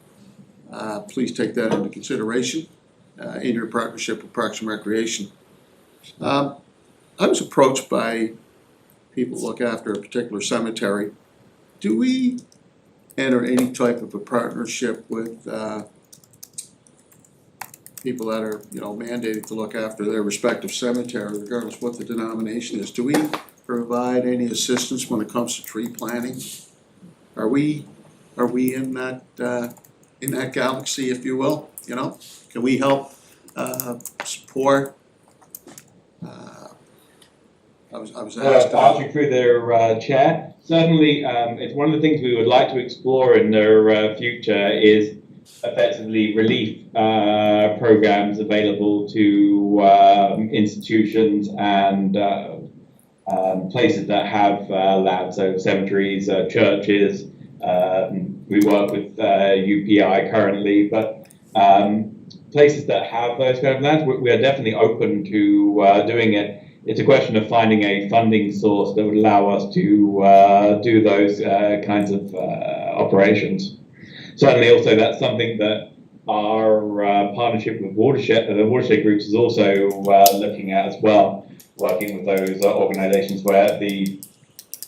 please take that into consideration in your partnership with Parks and Recreation. I was approached by people who look after a particular cemetery. Do we enter any type of a partnership with people that are, mandated to look after their respective cemetery, regardless of what the denomination is? Do we provide any assistance when it comes to tree planting? Are we in that galaxy, if you will? Can we help support? I was asked. Answering through their chair, certainly it's one of the things we would like to explore in their future is effectively relief programs available to institutions and places that have land, so cemeteries, churches. We work with UPI currently, but places that have those kind of lands, we are definitely open to doing it. It's a question of finding a funding source that would allow us to do those kinds of operations. Certainly also that's something that our partnership with the watershed groups is also looking at as well, working with those organizations where the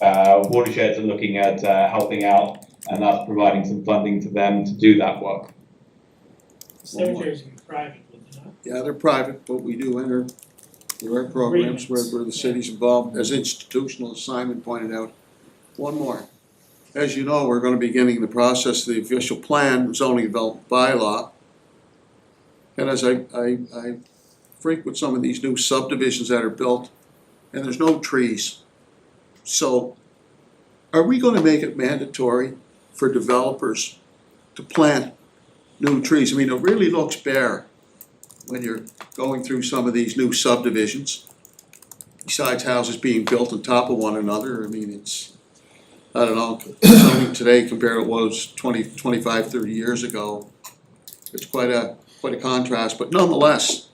watersheds are looking at helping out and us providing some funding to them to do that work. Cemeteries are private, would they not? Yeah, they're private, but we do enter, there are programs where the city's involved as institutional, as Simon pointed out. One more. As you know, we're gonna be beginning the process of the official plan, zoning development bylaw. And as I frequent some of these new subdivisions that are built, and there's no trees. So, are we gonna make it mandatory for developers to plant new trees? I mean, it really looks bare when you're going through some of these new subdivisions. Besides houses being built on top of one another, I mean, it's, I don't know, zoning today compared to what was 20, 25, 30 years ago. It's quite a contrast, but nonetheless,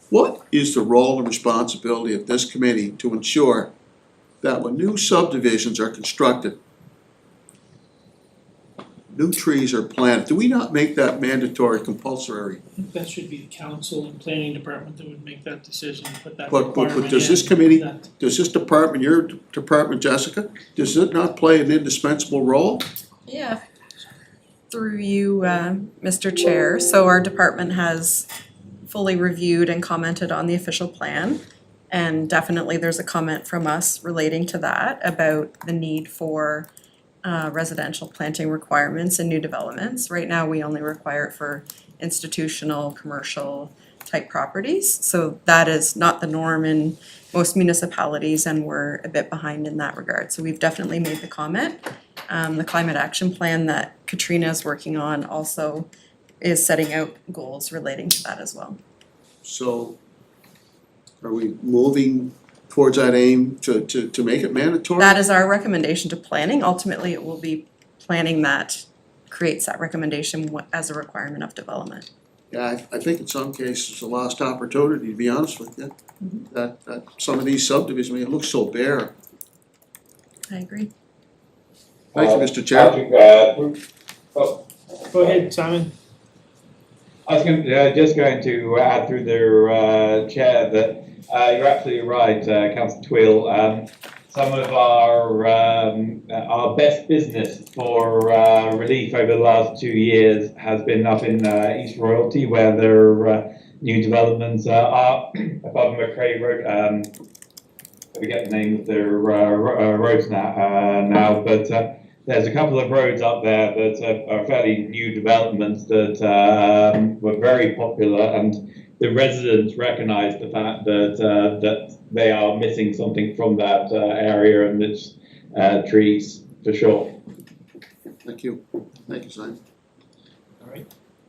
what is the role and responsibility of this committee to ensure that when new subdivisions are constructed, new trees are planted? Do we not make that mandatory, compulsory? I think that should be the council and planning department that would make that decision, put that But requirement in. does this committee, that- does this department, your department, Jessica, does it not play an indispensable role? Yeah. Through you, Mr. Chair, so our department has fully reviewed and commented on the official plan. And definitely there's a comment from us relating to that about the need for residential planting requirements in new developments. Right now, we only require it for institutional, commercial type properties. So that is not the norm in most municipalities, and we're a bit behind in that regard. So we've definitely made the comment. The climate action plan that Katrina is working on also is setting out goals relating to that as well. So are we moving towards that aim to make it mandatory? That is our recommendation to planning. Ultimately, it will be planning that creates that recommendation as a requirement of development. Yeah, I think in some cases it's a lost opportunity, to be honest with you. That some of these subdivisions, I mean, it looks so bare. I agree. Thank you, Mr. Chair. Go ahead, Simon. I was just going to add through the chair that you're absolutely right, Councillor Twill. Some of our best business for relief over the last 2 years has been up in East Royalty, where there new developments are above McRae Road. I forget the name of the roads now, but there's a couple of roads up there that are fairly new developments that were very popular, and the residents recognise the fact that they are missing something from that area, and it's trees for sure. Thank you, Simon. All right,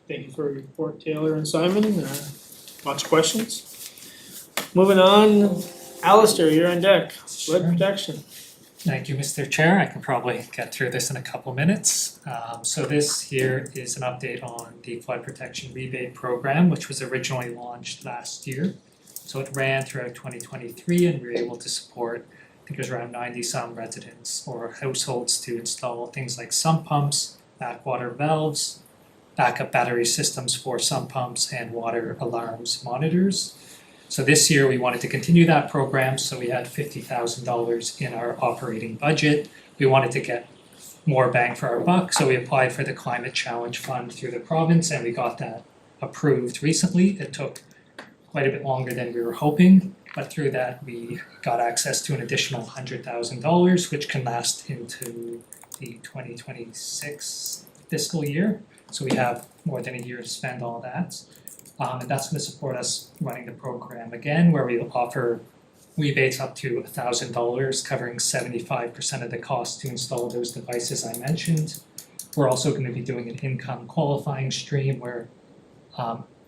thank you for your report, Taylor and Simon. Lots of questions. Moving on, Alistair, you're on deck. Flood protection. Thank you, Mr. Chair. I can probably get through this in a couple minutes. So this here is an update on the flood protection rebate program, which was originally launched last year. So it ran throughout 2023, and we were able to support, I think it was around 90-some residents or households to install things like sump pumps, backwater valves, backup battery systems for sump pumps, and water alarms monitors. So this year we wanted to continue that program, so we had $50,000 in our operating budget. We wanted to get more bang for our buck, so we applied for the Climate Challenge Fund through the province, and we got that approved recently. It took quite a bit longer than we were hoping, but through that we got access to an additional $100,000, which can last into the 2026 fiscal year. So we have more than a year to spend all that. And that's going to support us running the program again, where we offer rebates up to $1,000, covering 75% of the cost to install those devices I mentioned. We're also going to be doing an income qualifying stream where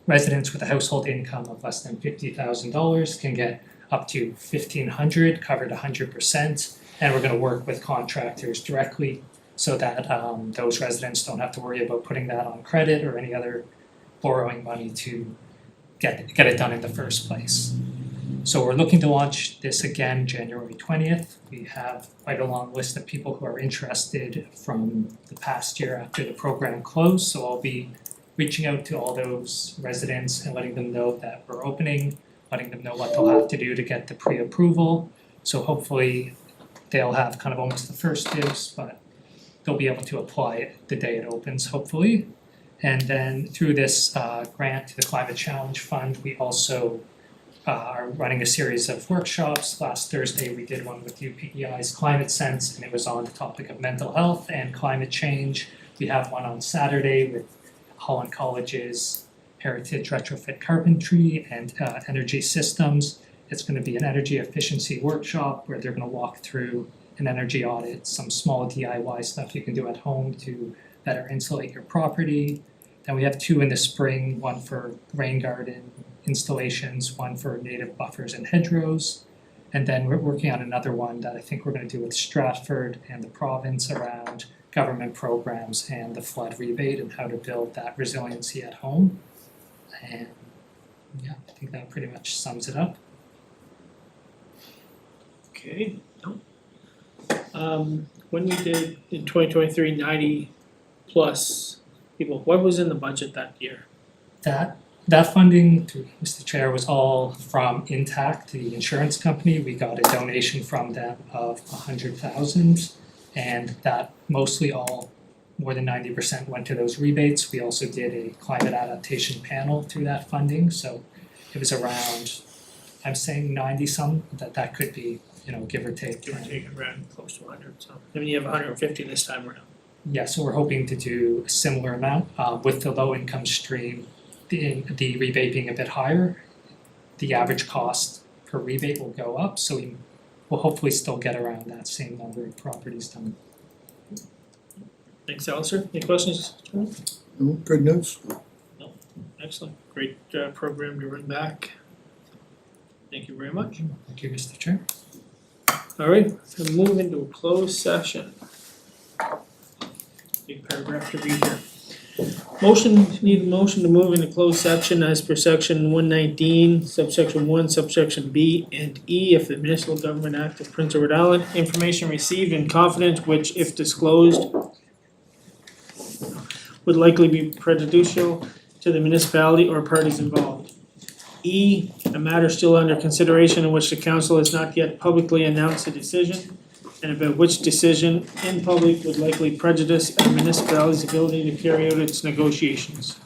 residents with a household income of less than $50,000 can get up to $1,500, covered 100%. And we're going to work with contractors directly so that those residents don't have to worry about putting that on credit or any other borrowing money to get it done in the first place. So we're looking to launch this again January 20th. We have quite a long list of people who are interested from the past year after the program closed. So I'll be reaching out to all those residents and letting them know that we're opening, letting them know what they'll have to do to get the pre-approval. So hopefully they'll have kind of almost the first dibs, but they'll be able to apply it the day it opens, hopefully. And then through this grant to the Climate Challenge Fund, we also are running a series of workshops. Last Thursday, we did one with UPEI's Climate Sense, and it was on the topic of mental health and climate change. We have one on Saturday with Holland College's Heritage Retrofit Carpentry and Energy Systems. It's going to be an energy efficiency workshop where they're going to walk through an energy audit, some small DIY stuff you can do at home to better insulate your property. Then we have two in the spring, one for rain garden installations, one for native buffers and hedgerows. And then we're working on another one that I think we're going to do with Stratford and the province around government programs and the flood rebate and how to build that resiliency at home. And yeah, I think that pretty much sums it up. Okay, when we did in 2023, 90 plus people, what was in the budget that year? That funding, through Mr. Chair, was all from Intact, the insurance company. We got a donation from them of $100,000, and that mostly all, more than 90% went to those rebates. We also did a climate adaptation panel through that funding, so it was around, I'm saying 90-some, that could be, give or take. Give or take around close to 100, so, I mean, you have 150 this time around. Yeah, so we're hoping to do a similar amount with the low income stream, the rebate being a bit higher. The average cost per rebate will go up, so we will hopefully still get around that same number of properties done. Thanks, Alistair. Any questions? No, good news. Excellent, great program to bring back. Thank you very much. Thank you, Mr. Chair. All right, so move into a closed session. Big paragraph to read here. Need a motion to move into closed section as per section 119, subsection 1, subsection B and E of the Municipal Government Act of Prince Edward Island. Information received in confidence which, if disclosed, would likely be prejudicial to the municipality or parties involved. E, a matter still under consideration in which the council has not yet publicly announced a decision, and about which decision in public would likely prejudice a municipality's ability to carry out its negotiations.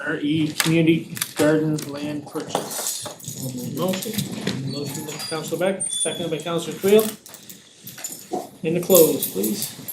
RE, community garden land purchase. Motion by Councilor Beck, seconded by Councilor Creel. In the close, please.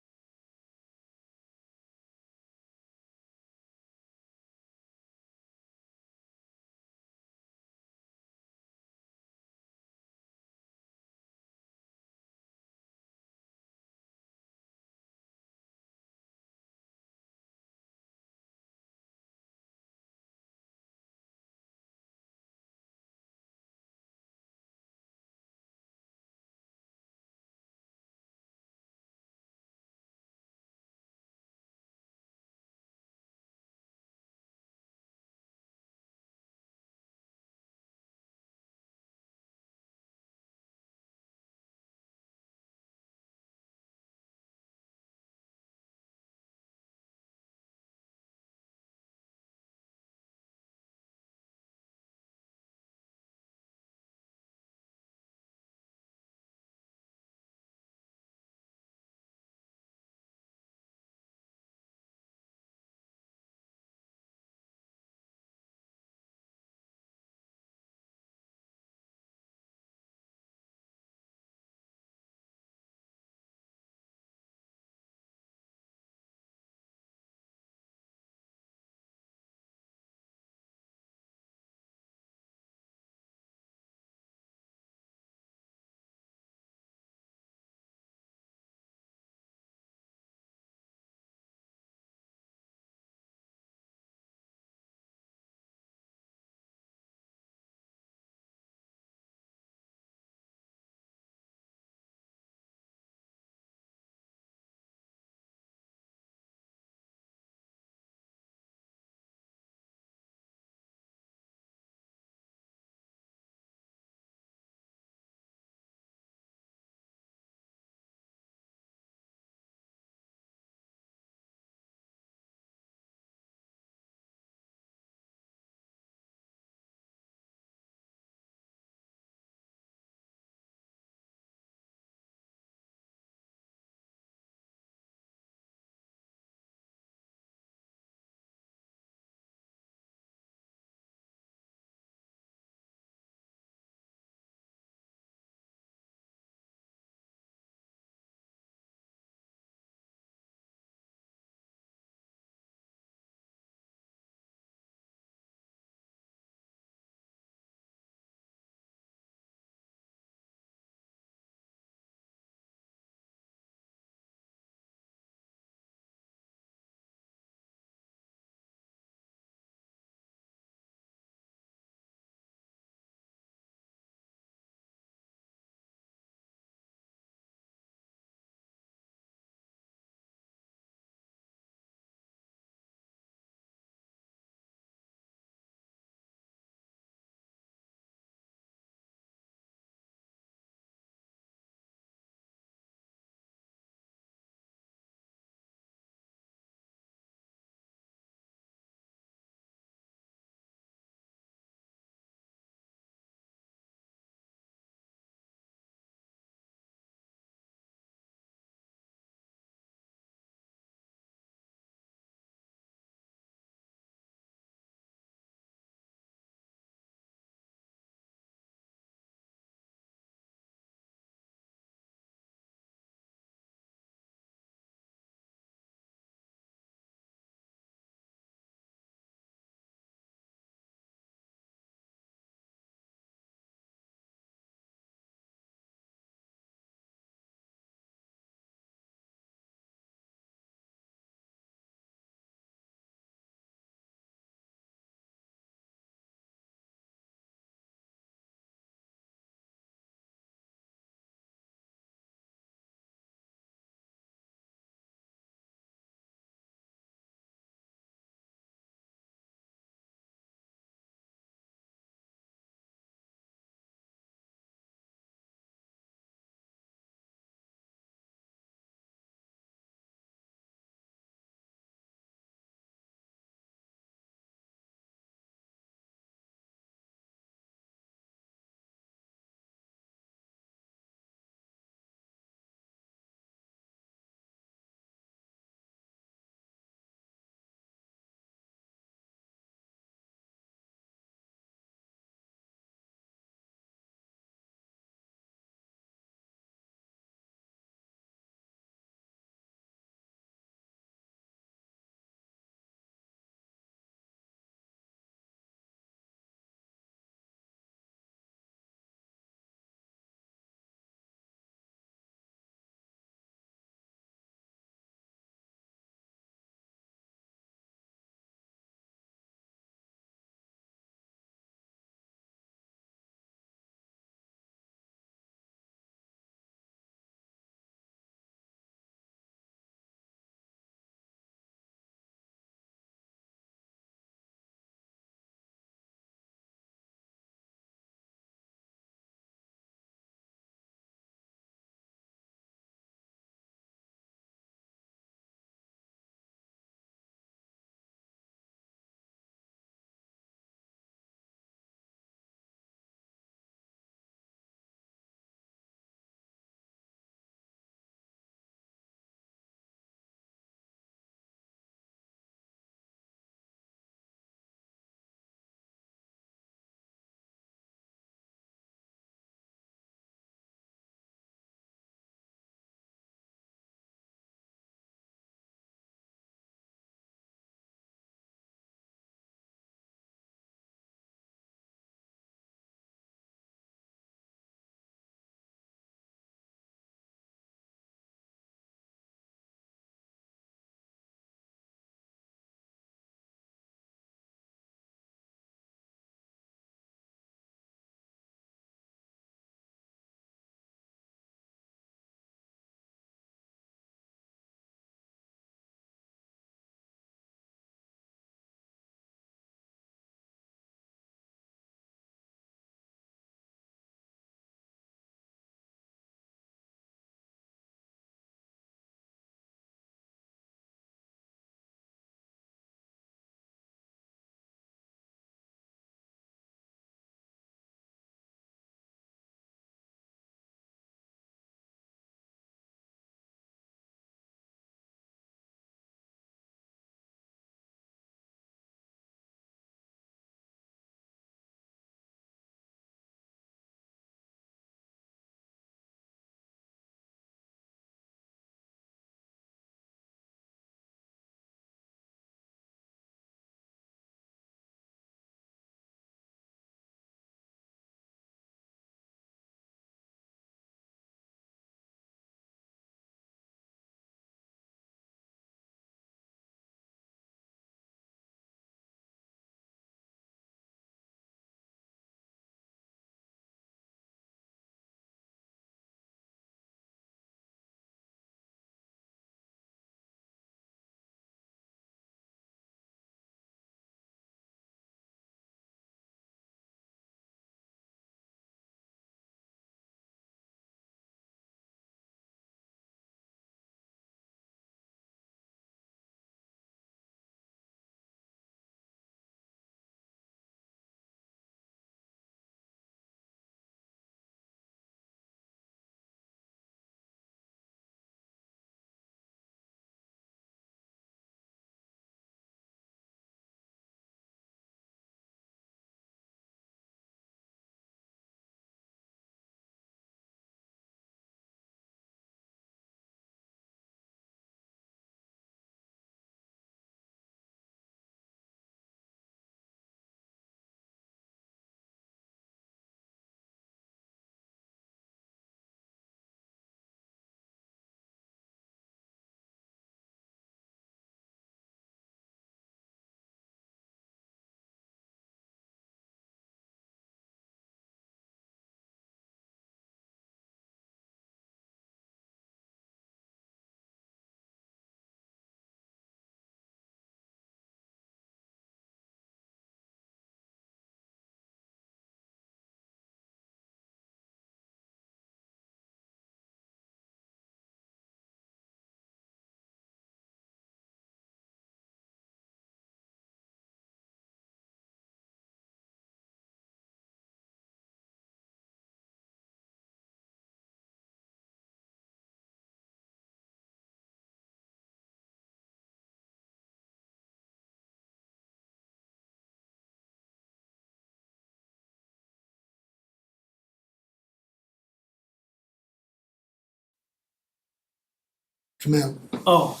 come out. Oh.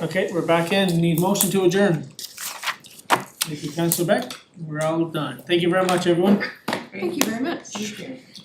Okay, we're back in, need motion to adjourn. Thank you, Councilor Beck, we're all done. Thank you very much, everyone. Thank you very much.